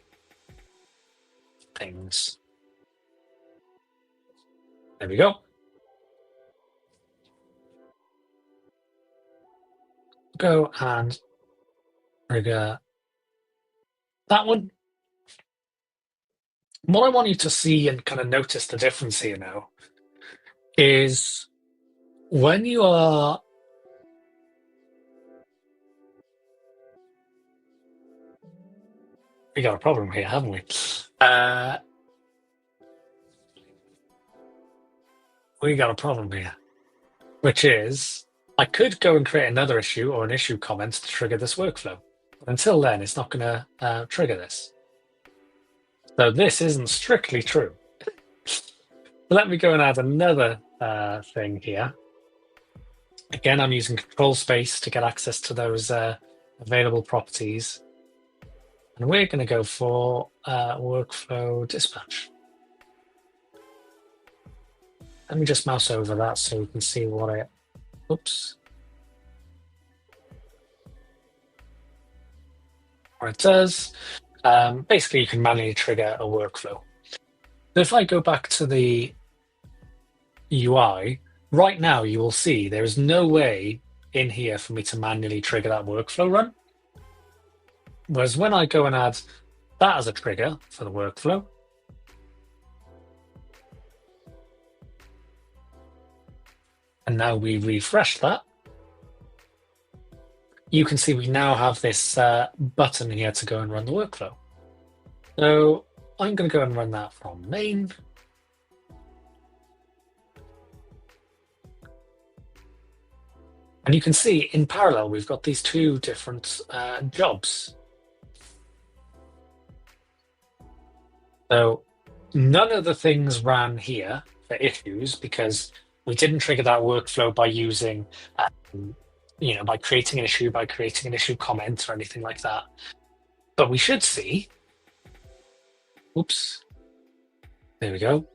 things. There we go. Go and trigger that one. What I want you to see and kind of notice the difference here now is when you are we got a problem here, haven't we? We got a problem here, which is I could go and create another issue or an issue comment to trigger this workflow. But until then, it's not going to trigger this. So this isn't strictly true. Let me go and add another thing here. Again, I'm using control space to get access to those available properties. And we're going to go for workflow dispatch. Let me just mouse over that so we can see what it, oops. What it does. Basically, you can manually trigger a workflow. So if I go back to the UI, right now you will see there is no way in here for me to manually trigger that workflow run. Whereas when I go and add that as a trigger for the workflow, and now we refresh that, you can see we now have this button here to go and run the workflow. So I'm going to go and run that from main. And you can see in parallel, we've got these two different jobs. So none of the things ran here for issues because we didn't trigger that workflow by using, by creating an issue comment or anything like that. But we should see, oops, there we go,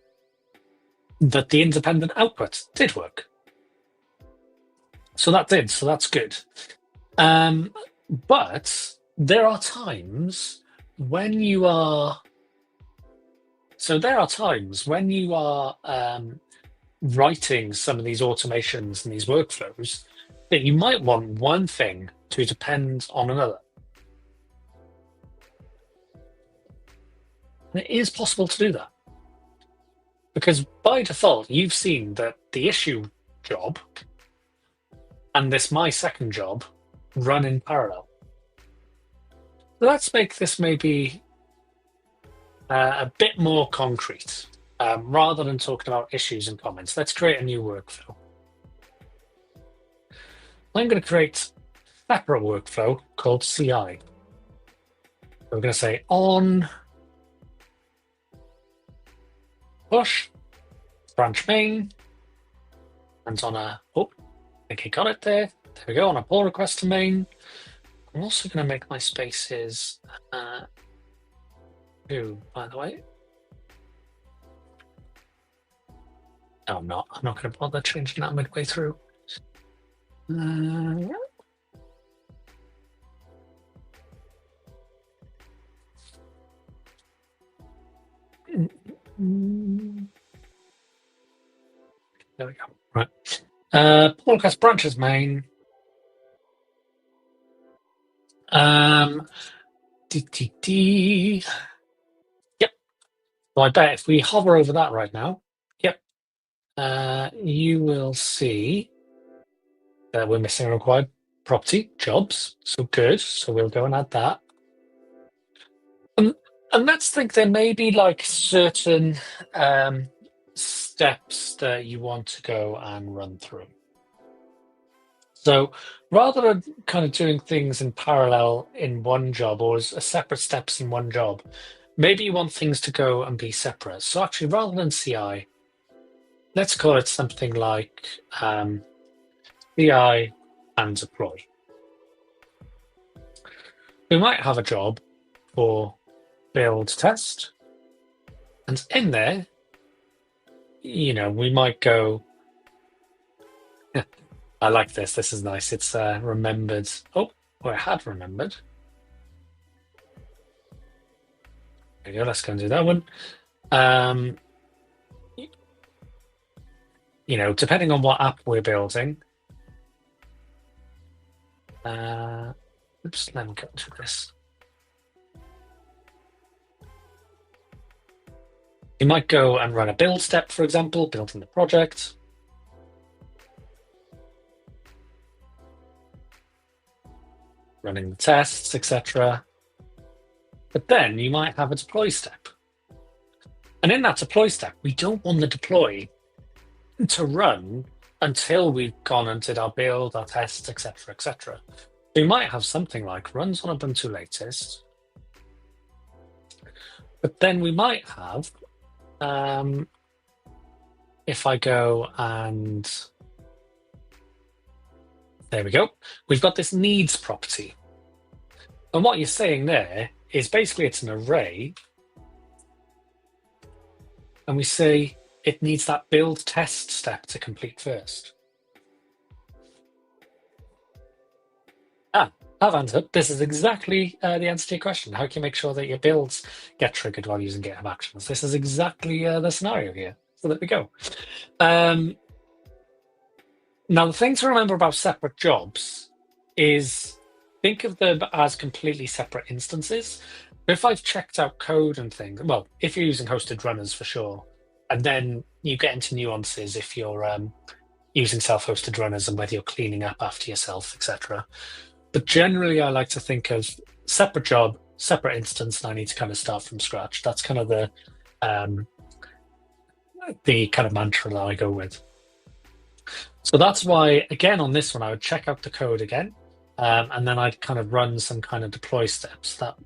that the independent output did work. So that did, so that's good. But there are times when you are, writing some of these automations and these workflows that you might want one thing to depend on another. And it is possible to do that. Because by default, you've seen that the issue job and this my second job run in parallel. So let's make this maybe a bit more concrete. Rather than talking about issues and comments, let's create a new workflow. I'm going to create a separate workflow called CI. We're going to say on push branch main, and on a, okay, got it there. There we go, on a pull request to main. I'm also going to make my spaces 2, by the way. No, I'm not. I'm not going to bother changing that midway through. There we go. Right. Pull request branches main. Yep. So I bet if we hover over that right now, yep, you will see that we're missing a required property, jobs. So good. So we'll go and add that. And let's think there may be like certain steps that you want to go and run through. So rather than kind of doing things in parallel in one job or as separate steps in one job, maybe you want things to go and be separate. So actually, rather than CI, let's call it something like CI and deploy. We might have a job for build test. And in there, we might go, I like this. This is nice. It's remembered. Oh, or it had remembered. There we go. Let's go and do that one. Depending on what app we're building. Oops, let me go to this. You might go and run a build step, for example, building the project. Running the tests, etc. But then you might have a deploy step. And in that deploy step, we don't want the deploy to run until we've gone and did our build, our tests, etc., etc. So you might have something like runs on Ubuntu latest. But then we might have, if I go and There we go. We've got this needs property. And what you're saying there is basically it's an array. And we say it needs that build test step to complete first. I've answered. This is exactly the answer to your question. How can you make sure that your builds get triggered while using GitHub Actions? This is exactly the scenario here. So there we go. Now, the thing to remember about separate jobs is think of them as completely separate instances. If I've checked out code and things, well, if you're using hosted runners for sure, and then you get into nuances if you're using self-hosted runners and whether you're cleaning up after yourself, etc. But generally, I like to think of separate job, separate instance, and I need to kind of start from scratch. That's kind of the kind of mantra that I go with. So that's why, again, on this one, I would check out the code again, and then I'd kind of run some kind of deploy steps that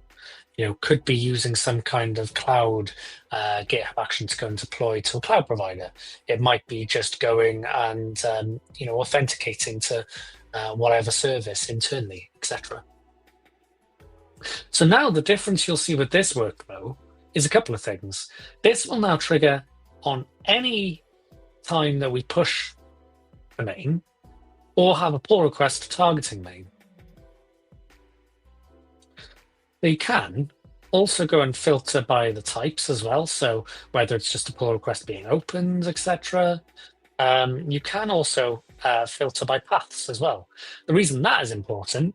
could be using some kind of cloud GitHub action to go and deploy to a cloud provider. It might be just going and authenticating to whatever service internally, etc. So now the difference you'll see with this workflow is a couple of things. This will now trigger on any time that we push the main or have a pull request targeting main. You can also go and filter by the types as well. So whether it's just a pull request being opened, etc. You can also filter by paths as well. The reason that is important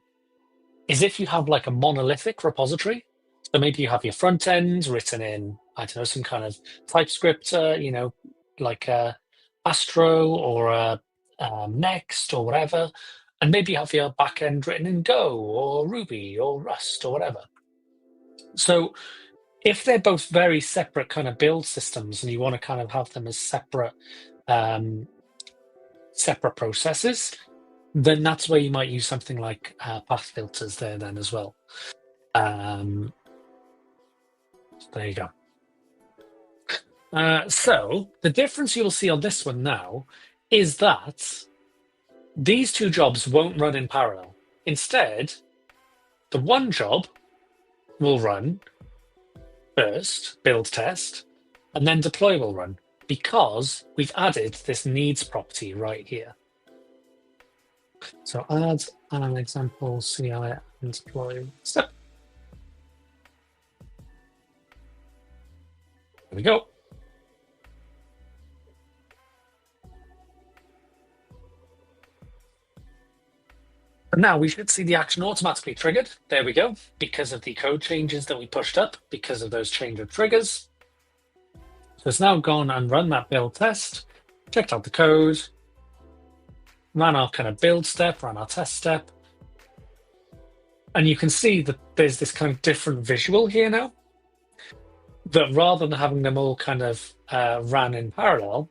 is if you have like a monolithic repository, so maybe you have your front end written in, I don't know, some kind of TypeScript, like Astro or Next or whatever, and maybe you have your back end written in Go or Ruby or Rust or whatever. So if they're both very separate kind of build systems and you want to kind of have them as separate processes, then that's where you might use something like path filters there then as well. There you go. So the difference you'll see on this one now is that these two jobs won't run in parallel. Instead, the one job will run first, build test, and then deploy will run, because we've added this needs property right here. So add an example CI and deploy step. There we go. And now we should see the action automatically triggered. There we go, because of the code changes that we pushed up, because of those change of triggers. So it's now gone and run that build test, checked out the code, ran our kind of build step, ran our test step. And you can see that there's this kind of different visual here now, that rather than having them all kind of ran in parallel,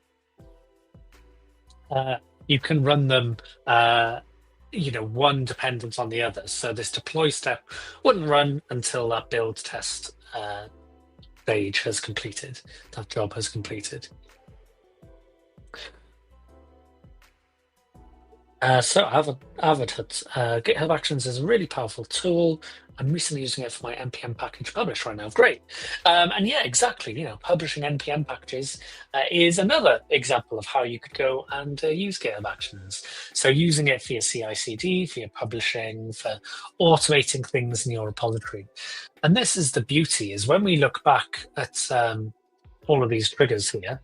you can run them one dependent on the other. So this deploy step wouldn't run until that build test stage has completed, that job has completed. So GitHub Actions is a really powerful tool. I'm recently using it for my NPM package publish right now. Great. And yeah, exactly. Publishing NPM packages is another example of how you could go and use GitHub Actions. So using it for your CI/CD, for your publishing, for automating things in your repository. And this is the beauty, is when we look back at all of these triggers here,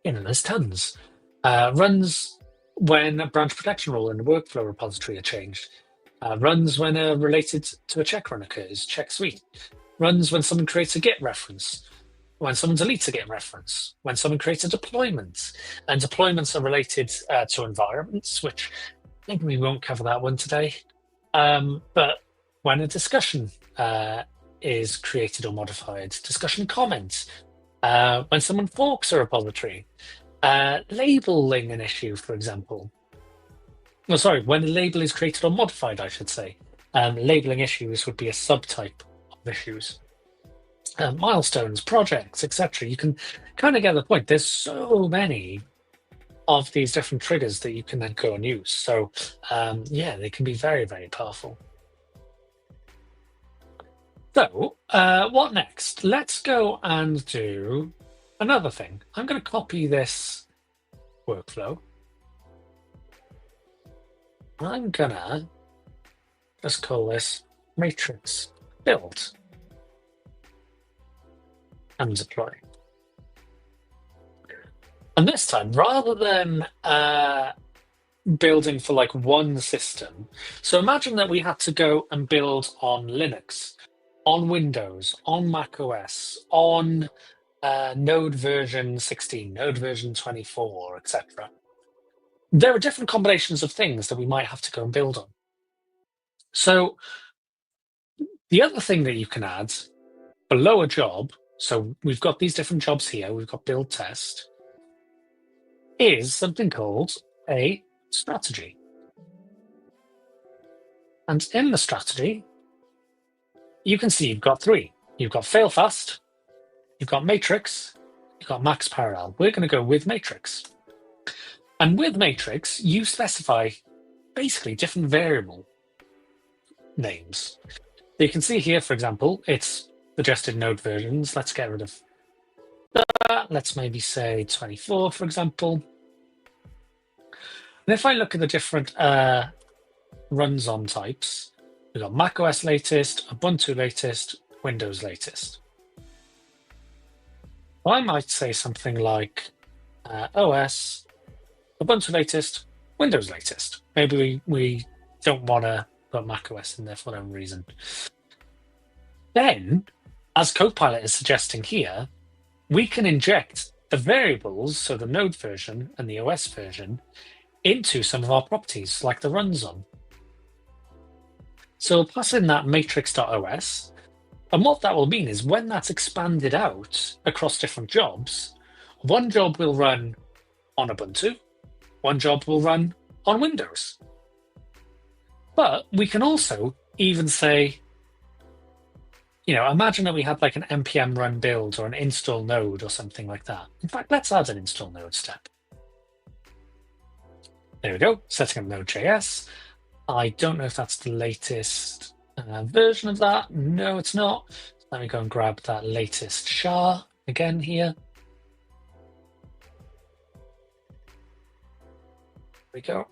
there's tons. Runs when a branch protection rule in the workflow repository are changed. Runs when related to a check run occurs, check suite. Runs when someone creates a Git reference, when someone deletes a Git reference, when someone creates a deployment. And deployments are related to environments, which maybe we won't cover that one today. But when a discussion is created or modified, discussion comments, when someone forks a repository, labeling an issue, for example. Oh, sorry, when a label is created or modified, I should say. Labeling issues would be a subtype of issues. Milestones, projects, etc. You can kind of get the point. There's so many of these different triggers that you can then go and use. So yeah, they can be very, very powerful. So what next? Let's go and do another thing. I'm going to copy this workflow. I'm going to just call this matrix build and deploy. And this time, rather than building for like one system, so imagine that we had to go and build on Linux, on Windows, on Mac OS, on Node version 16, Node version 24, etc. There are different combinations of things that we might have to go and build on. So the other thing that you can add below a job, so we've got these different jobs here, we've got build test, is something called a strategy. And in the strategy, you can see you've got three. You've got fail fast, you've got matrix, you've got max parallel. We're going to go with matrix. And with matrix, you specify basically different variable names. So you can see here, for example, it's suggested node versions. Let's get rid of that. Let's maybe say 24, for example. And if I look at the different runs on types, we've got macOS latest, Ubuntu latest, Windows latest. Well, I might say something like OS, Ubuntu latest, Windows latest. Maybe we don't want to put macOS in there for whatever reason. Then, as Copilot is suggesting here, we can inject the variables, so the node version and the OS version, into some of our properties, like the runs on. So we'll pass in that matrix.os, and what that will mean is when that's expanded out across different jobs, one job will run on Ubuntu, one job will run on Windows. But we can also even say, imagine that we had like an npm run build or an install node or something like that. In fact, let's add an install node step. There we go, setting up Node.js. I don't know if that's the latest version of that. No, it's not. Let me go and grab that latest SHA again here. There we go.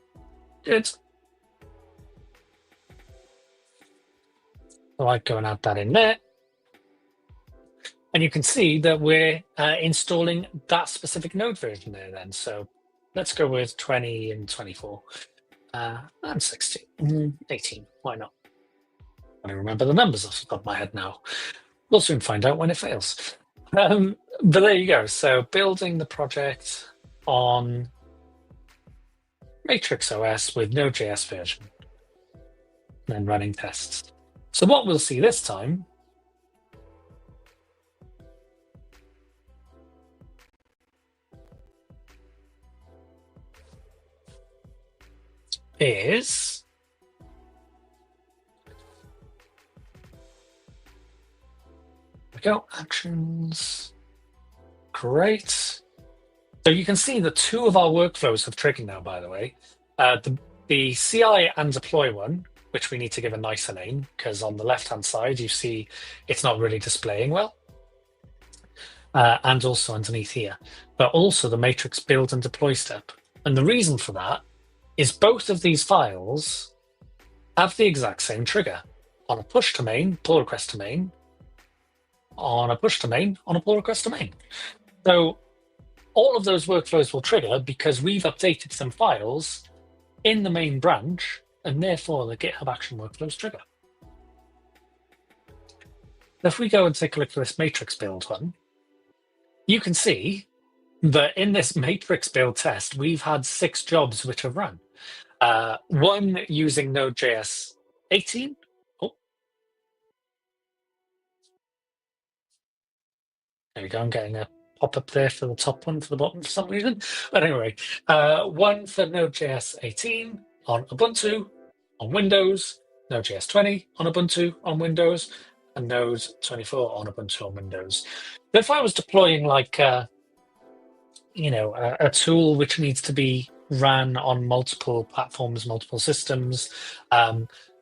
Good. So I go and add that in there. And you can see that we're installing that specific node version there then. So let's go with 20 and 24 and 16, 18. Why not? I don't remember the numbers off the top of my head now. We'll soon find out when it fails. But there you go. So building the project on Matrix OS with Node.js version, and then running tests. So what we'll see this time is go actions. Great. So you can see the two of our workflows have triggered now, by the way. The CI and deploy one, which we need to give a nicer name, because on the left-hand side, you see it's not really displaying well. And also underneath here, but also the matrix build and deploy step. And the reason for that is both of these files have the exact same trigger on a push to main, pull request to main, on a push to main, on a pull request to main. So all of those workflows will trigger because we've updated some files in the main branch, and therefore the GitHub action workflows trigger. If we go and take a look at this matrix build one, you can see that in this matrix build test, we've had 6 jobs which have run. One using Node.js 18. Oh, there we go. I'm getting a pop-up there for the top one, for the bottom for some reason. But anyway, one for Node.js 18 on Ubuntu, on Windows, Node.js 20 on Ubuntu, on Windows, and Node 24 on Ubuntu on Windows. But if I was deploying like a tool which needs to be ran on multiple platforms, multiple systems.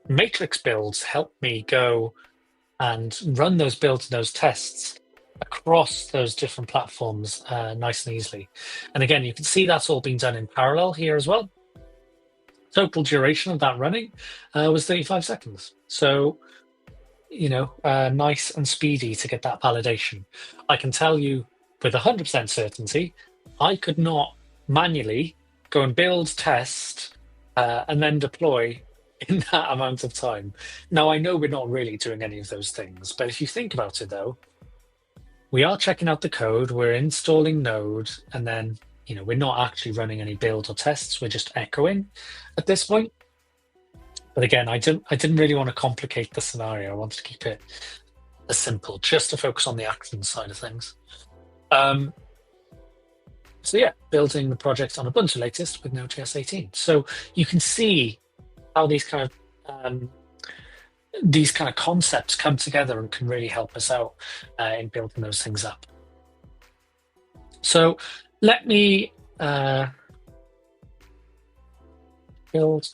Matrix builds help me go and run those builds and those tests across those different platforms nice and easily. And again, you can see that's all being done in parallel here as well. Total duration of that running was 35 seconds. So, nice and speedy to get that validation. I can tell you with 100% certainty, I could not manually go and build, test, and then deploy in that amount of time. Now, I know we're not really doing any of those things, but if you think about it, though, we are checking out the code, we're installing Node, and then, we're not actually running any build or tests, we're just echoing at this point. But again, I didn't really want to complicate the scenario. I wanted to keep it as simple, just to focus on the action side of things. So yeah, building the project on Ubuntu latest with Node.js 18. So you can see how these kind of concepts come together and can really help us out in building those things up. So let me build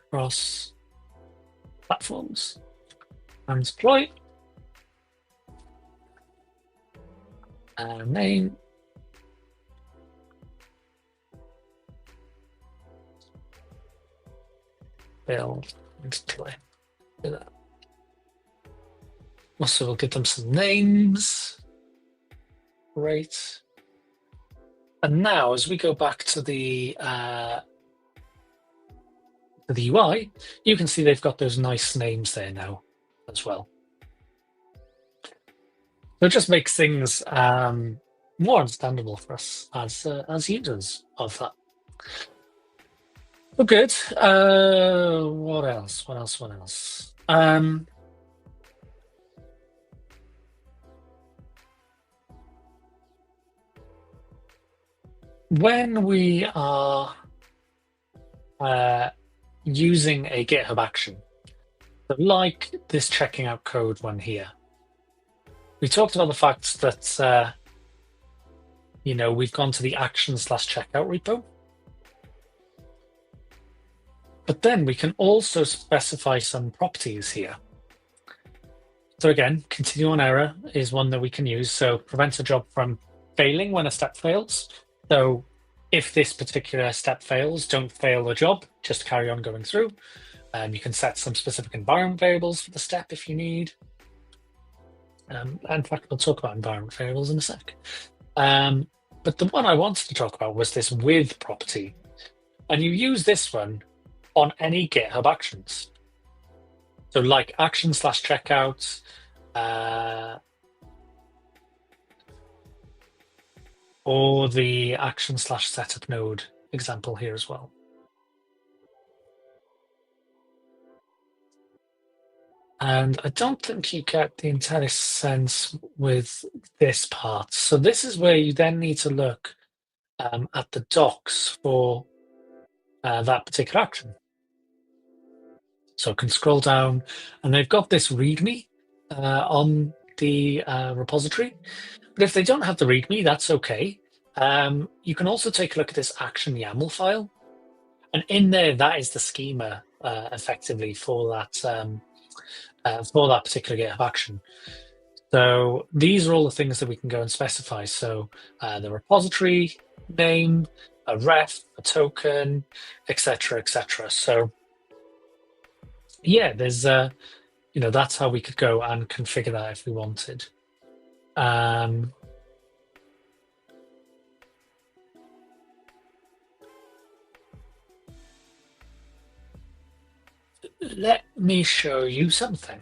across platforms and deploy. Name. Build and deploy. Do that. Also, we'll give them some names. Great. And now, as we go back to the UI, you can see they've got those nice names there now as well. So it just makes things more understandable for us as users of that. Oh, good. What else? When we are using a GitHub action, so like this checking out code one here, we talked about the fact that we've gone to the action/checkout repo. But then we can also specify some properties here. So again, continue on error is one that we can use. So prevents a job from failing when a step fails. So if this particular step fails, don't fail the job, just carry on going through. You can set some specific environment variables for the step if you need. In fact, we'll talk about environment variables in a sec. But the one I wanted to talk about was this with property. And you use this one on any GitHub actions. So like action/checkout, or the action/setup node example here as well. And I don't think you get the entire sense with this part. So this is where you then need to look at the docs for that particular action. So I can scroll down, and they've got this README on the repository. But if they don't have the README, that's okay. You can also take a look at this action YAML file. And in there, that is the schema effectively for that particular GitHub action. So these are all the things that we can go and specify. So the repository name, a ref, a token, etc., etc. So yeah, there's that's how we could go and configure that if we wanted. Let me show you something.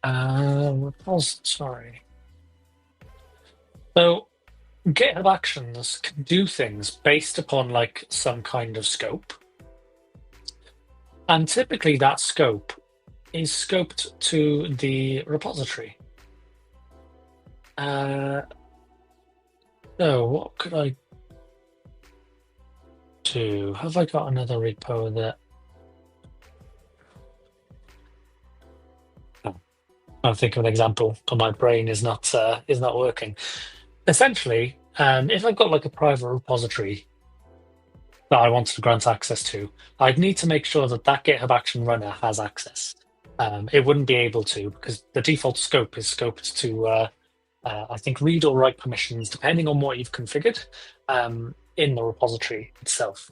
Repository. So GitHub Actions can do things based upon like some kind of scope. And typically that scope is scoped to the repository. So what could I do? Have I got another repo that I'll think of an example, but my brain is not working. Essentially, if I've got like a private repository that I wanted to grant access to, I'd need to make sure that that GitHub Action Runner has access. It wouldn't be able to because the default scope is scoped to, I think, read or write permissions depending on what you've configured in the repository itself.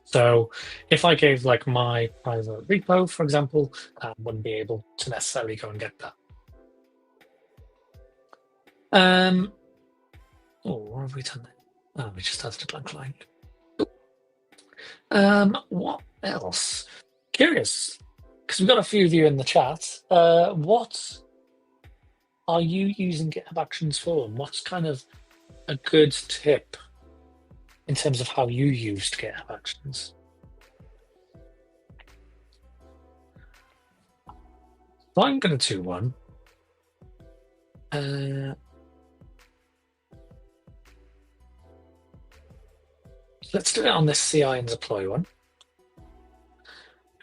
So if I gave like my private repo, for example, wouldn't be able to necessarily go and get that. Oh, what have we done there? Oh, we just added a blank line. What else? Curious, because we've got a few of you in the chat. What are you using GitHub Actions for? And what's kind of a good tip in terms of how you used GitHub Actions? So I'm going to do one. Let's do it on this CI and deploy one.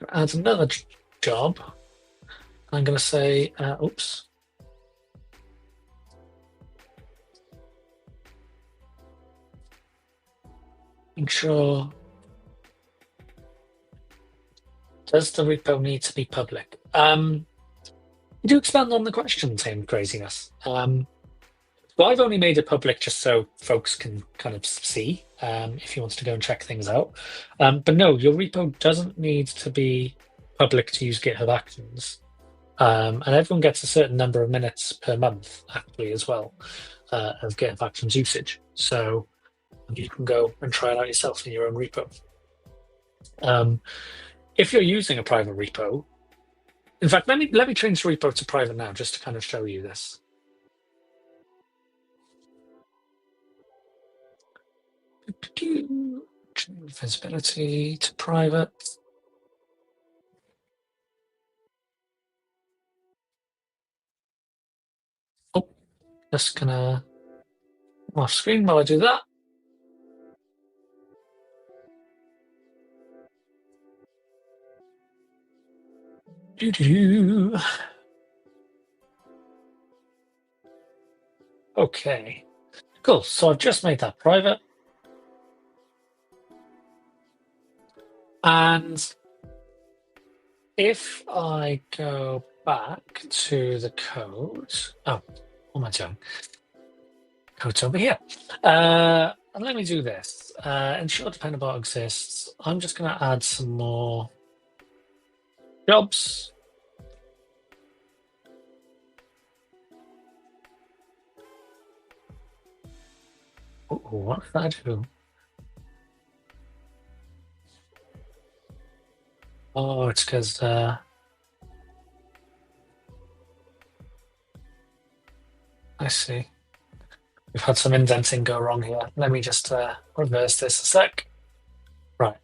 Add another job. I'm going to say, oops. Make sure. Does the repo need to be public? Do expand on the question, same craziness. Well, I've only made it public just so folks can kind of see if you want to go and check things out. But no, your repo doesn't need to be public to use GitHub Actions. And everyone gets a certain number of minutes per month, actually, as well, of GitHub Actions usage. So you can go and try it out yourself in your own repo. If you're using a private repo, in fact, let me change the repo to private now, just to kind of show you this. Change visibility to private. Oh, just gonna off screen while I do that. Okay, cool. So I've just made that private. And if I go back to the code, oh, what am I doing? Code's over here. And let me do this. Ensure dependable exists. I'm just going to add some more jobs. Oh, what did I do? Oh, it's because I see. We've had some indenting go wrong here. Let me just reverse this a sec. Right.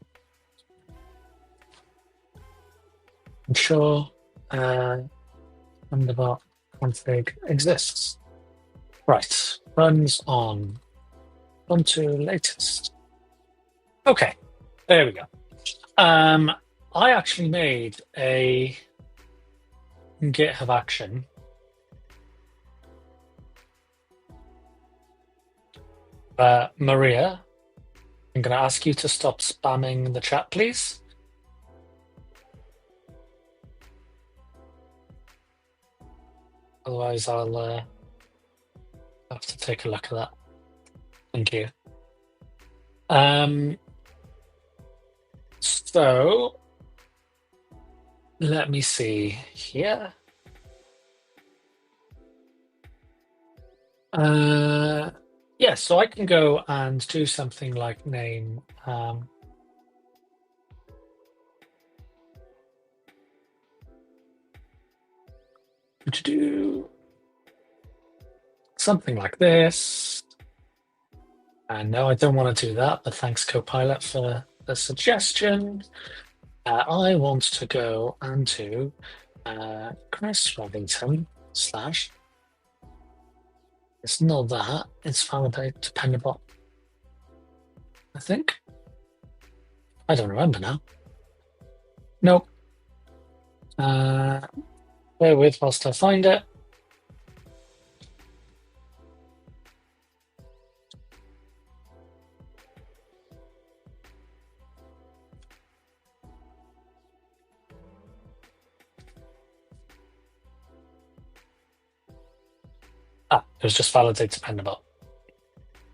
Ensure underbar config exists. Right. Runs on onto latest. Okay. There we go. I actually made a GitHub action. Maria, I'm going to ask you to stop spamming the chat, please. Otherwise, I'll have to take a look at that. Thank you. So let me see here. Yeah, so I can go and do something like name to do something like this. And no, I don't want to do that, but thanks Copilot for the suggestion. I want to go and do Chris Robington / it's not that, it's validate dependable. I think. I don't remember now. Nope. Bear with whilst I find it. It was just validate dependable.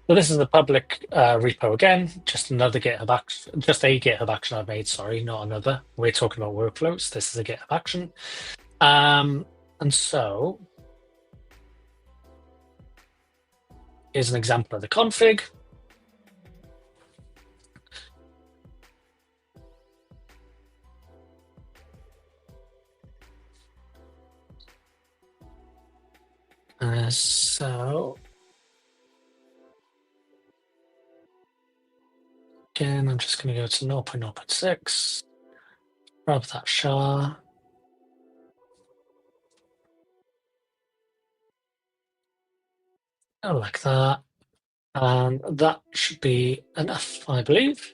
So this is the public repo again, just another GitHub action, just a GitHub action I've made, sorry, not another. We're talking about workflows. This is a GitHub action. And so here's an example of the config. So again, I'm just going to go to 0.0.6, grab that SHA. Like that. And that should be enough, I believe.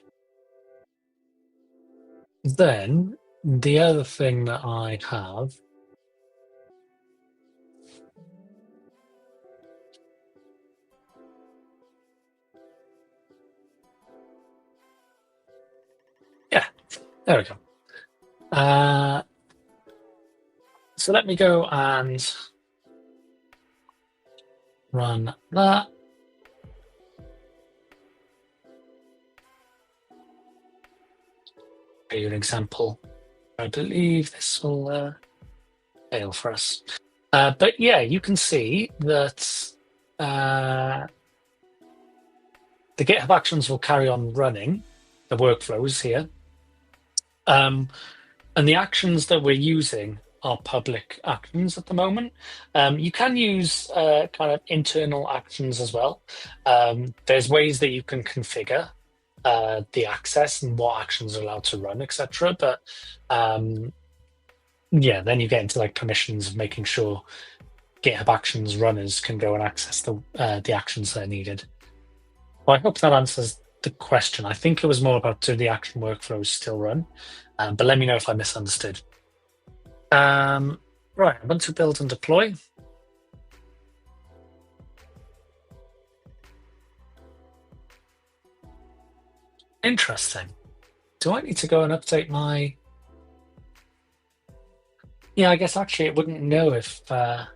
Then the other thing that I have there we go. So let me go and run that. Show you an example. I believe this will fail for us. But yeah, you can see that the GitHub Actions will carry on running, the workflows here. And the actions that we're using are public actions at the moment. You can use kind of internal actions as well. There's ways that you can configure the access and what actions are allowed to run, etc. But yeah, then you get into like permissions of making sure GitHub Actions runners can go and access the actions that are needed. Well, I hope that answers the question. I think it was more about do the action workflows still run, but let me know if I misunderstood. Right, I want to build and deploy. Interesting. Do I need to go and update my... Yeah, I guess actually it wouldn't know if... I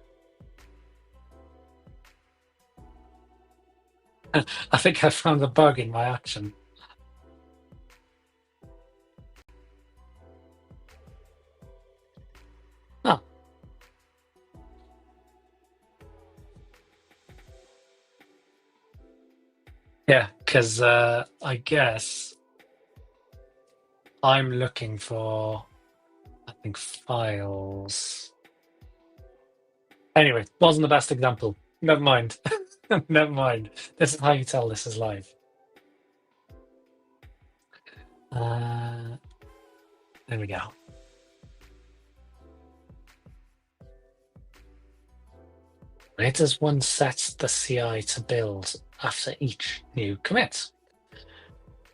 think I found a bug in my action. Oh. Yeah, because I guess I'm looking for, I think, files. Anyway, wasn't the best example. Never mind. Never mind. This is how you tell this is live. There we go. Where does one set the CI to build after each new commit?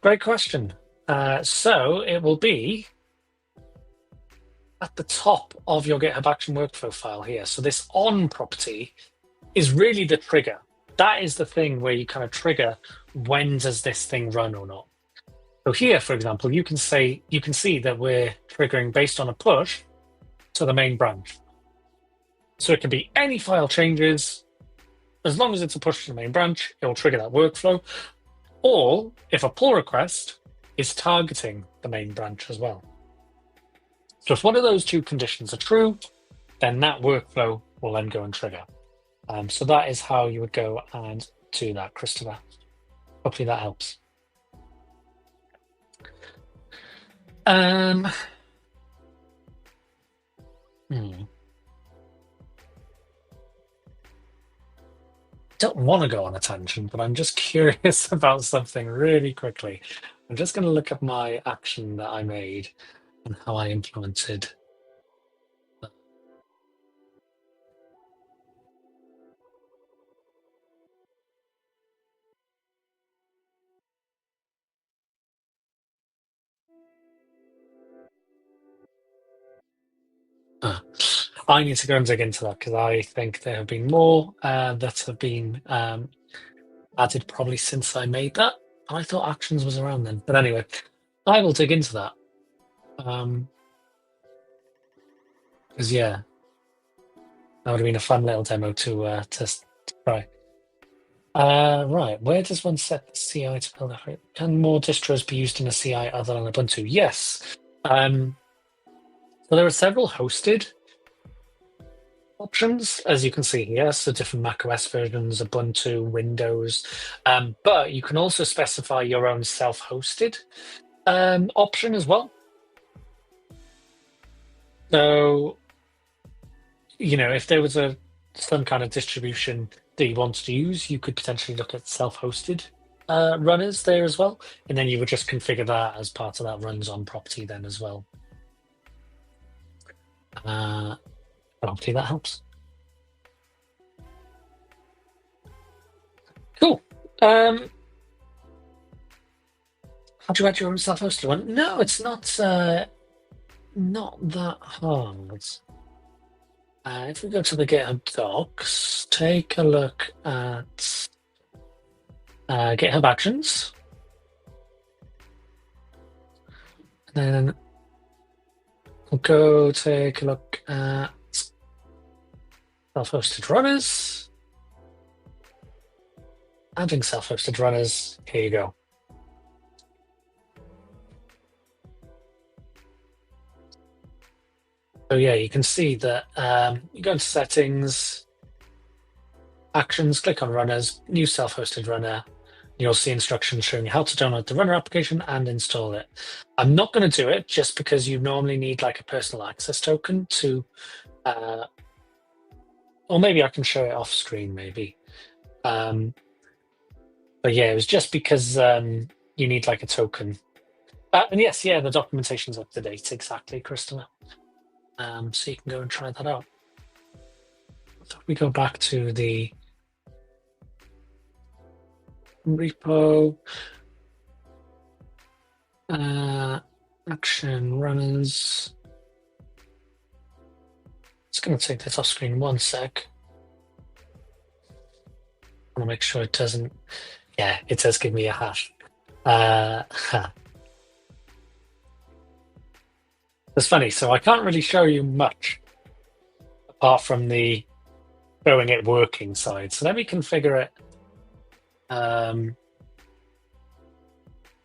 Great question. So it will be at the top of your GitHub Action Workflow file here. So this on property is really the trigger. That is the thing where you kind of trigger when does this thing run or not. So here, for example, you can see that we're triggering based on a push to the main branch. So it can be any file changes. As long as it's a push to the main branch, it will trigger that workflow. Or if a pull request is targeting the main branch as well. So if one of those two conditions are true, then that workflow will then go and trigger. So that is how you would go and do that, Christopher. Hopefully that helps. Don't want to go on a tangent, but I'm just curious about something really quickly. I'm just going to look at my action that I made and how I implemented. I need to go and dig into that because I think there have been more that have been added probably since I made that. I thought actions was around then, but anyway, I will dig into that. Because yeah, that would have been a fun little demo to try. Right, where does one set the CI to build it? Can more distros be used in a CI other than Ubuntu? Yes. So there are several hosted options, as you can see here. So different macOS versions, Ubuntu, Windows. But you can also specify your own self-hosted option as well. So, if there was some kind of distribution that you wanted to use, you could potentially look at self-hosted runners there as well, and then you would just configure that as part of that runs on property then as well. Hopefully that helps. Cool. How do you add your own self-hosted one? No, it's not that hard. If we go to the GitHub docs, take a look at GitHub Actions. And then we'll go take a look at self-hosted runners. Adding self-hosted runners, here you go. So yeah, you can see that you go into settings, actions, click on runners, new self-hosted runner. You'll see instructions showing you how to download the runner application and install it. I'm not going to do it just because you normally need like a personal access token to, or maybe I can show it off screen maybe. But yeah, it was just because you need like a token. And yes, yeah, the documentation's up to date, exactly, Christopher. So you can go and try that out. So we go back to the repo, action runners. It's going to take this off screen 1 sec. I want to make sure it doesn't. Yeah, it does give me a hash. It's funny, so I can't really show you much apart from the showing it working side. So let me configure it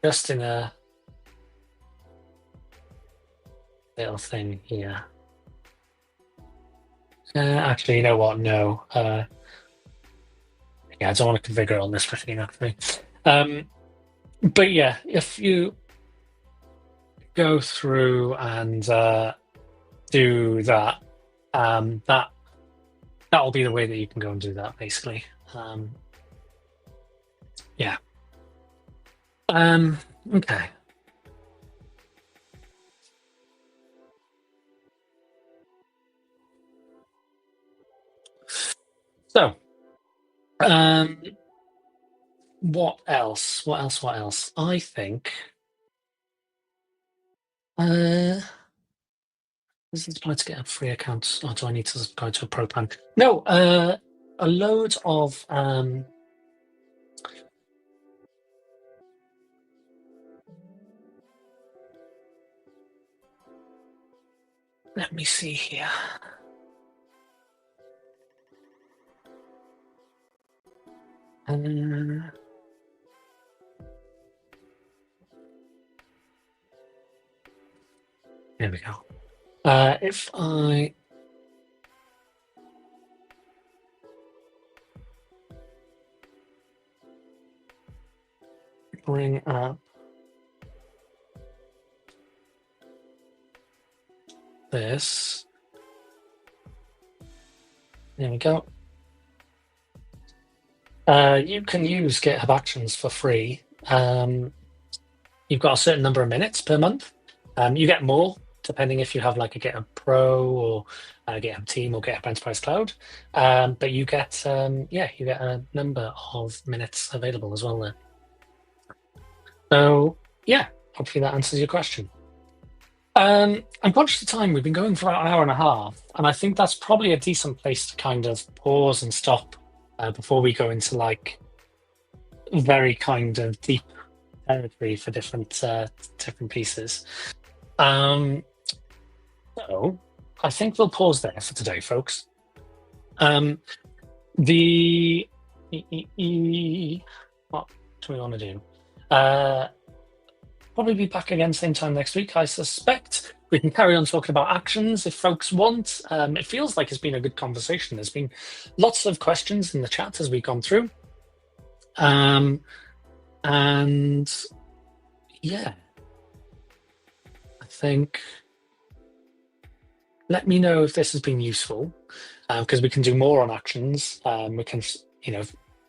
just in a little thing here. Actually, you know what? No. Yeah, I don't want to configure it on this machine, actually. But yeah, if you go through and do that, that'll be the way that you can go and do that, basically. Yeah. Okay. So, what else? I think does it apply to get a free account, or do I need to subscribe to a pro plan? No, a load of let me see here. There we go. If I bring up this, there we go. You can use GitHub Actions for free. You've got a certain number of minutes per month. You get more depending if you have like a GitHub Pro or GitHub Team or GitHub Enterprise Cloud. But you get you get a number of minutes available as well there. So yeah, hopefully that answers your question. I'm conscious of time. We've been going for about an hour and a half, and I think that's probably a decent place to kind of pause and stop before we go into like very kind of deep territory for different pieces. Um, so I think we'll pause there for today, folks. Um, the what do we want to do? Probably be back again same time next week, I suspect. We can carry on talking about actions if folks want. It feels like it's been a good conversation. There's been lots of questions in the chat as we've gone through. And yeah, I think let me know if this has been useful, because we can do more on actions. We can,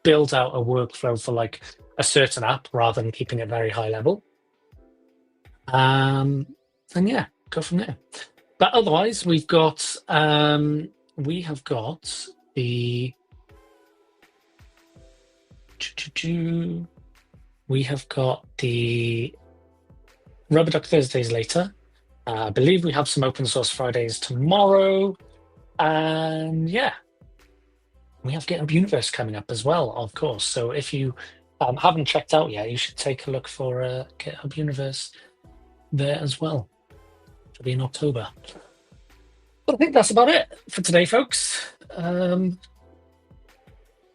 build out a workflow for like a certain app rather than keeping it very high level. And yeah, go from there. But otherwise, we have got the Rubber Duck Thursdays later. I believe we have some open source Fridays tomorrow, and yeah, we have GitHub Universe coming up as well, of course. So if you haven't checked out yet, you should take a look for GitHub Universe there as well. It'll be in October. But I think that's about it for today, folks. I'm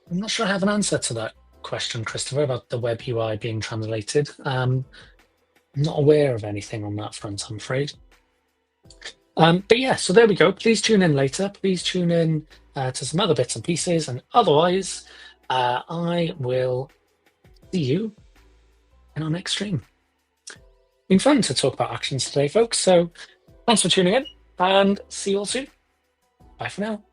not sure I have an answer to that question, Christopher, about the web UI being translated. I'm not aware of anything on that front, I'm afraid. But yeah, so there we go. Please tune in later. Please tune in to some other bits and pieces. And otherwise, I will see you in our next stream. Been fun to talk about actions today, folks. So thanks for tuning in and see you all soon. Bye for now.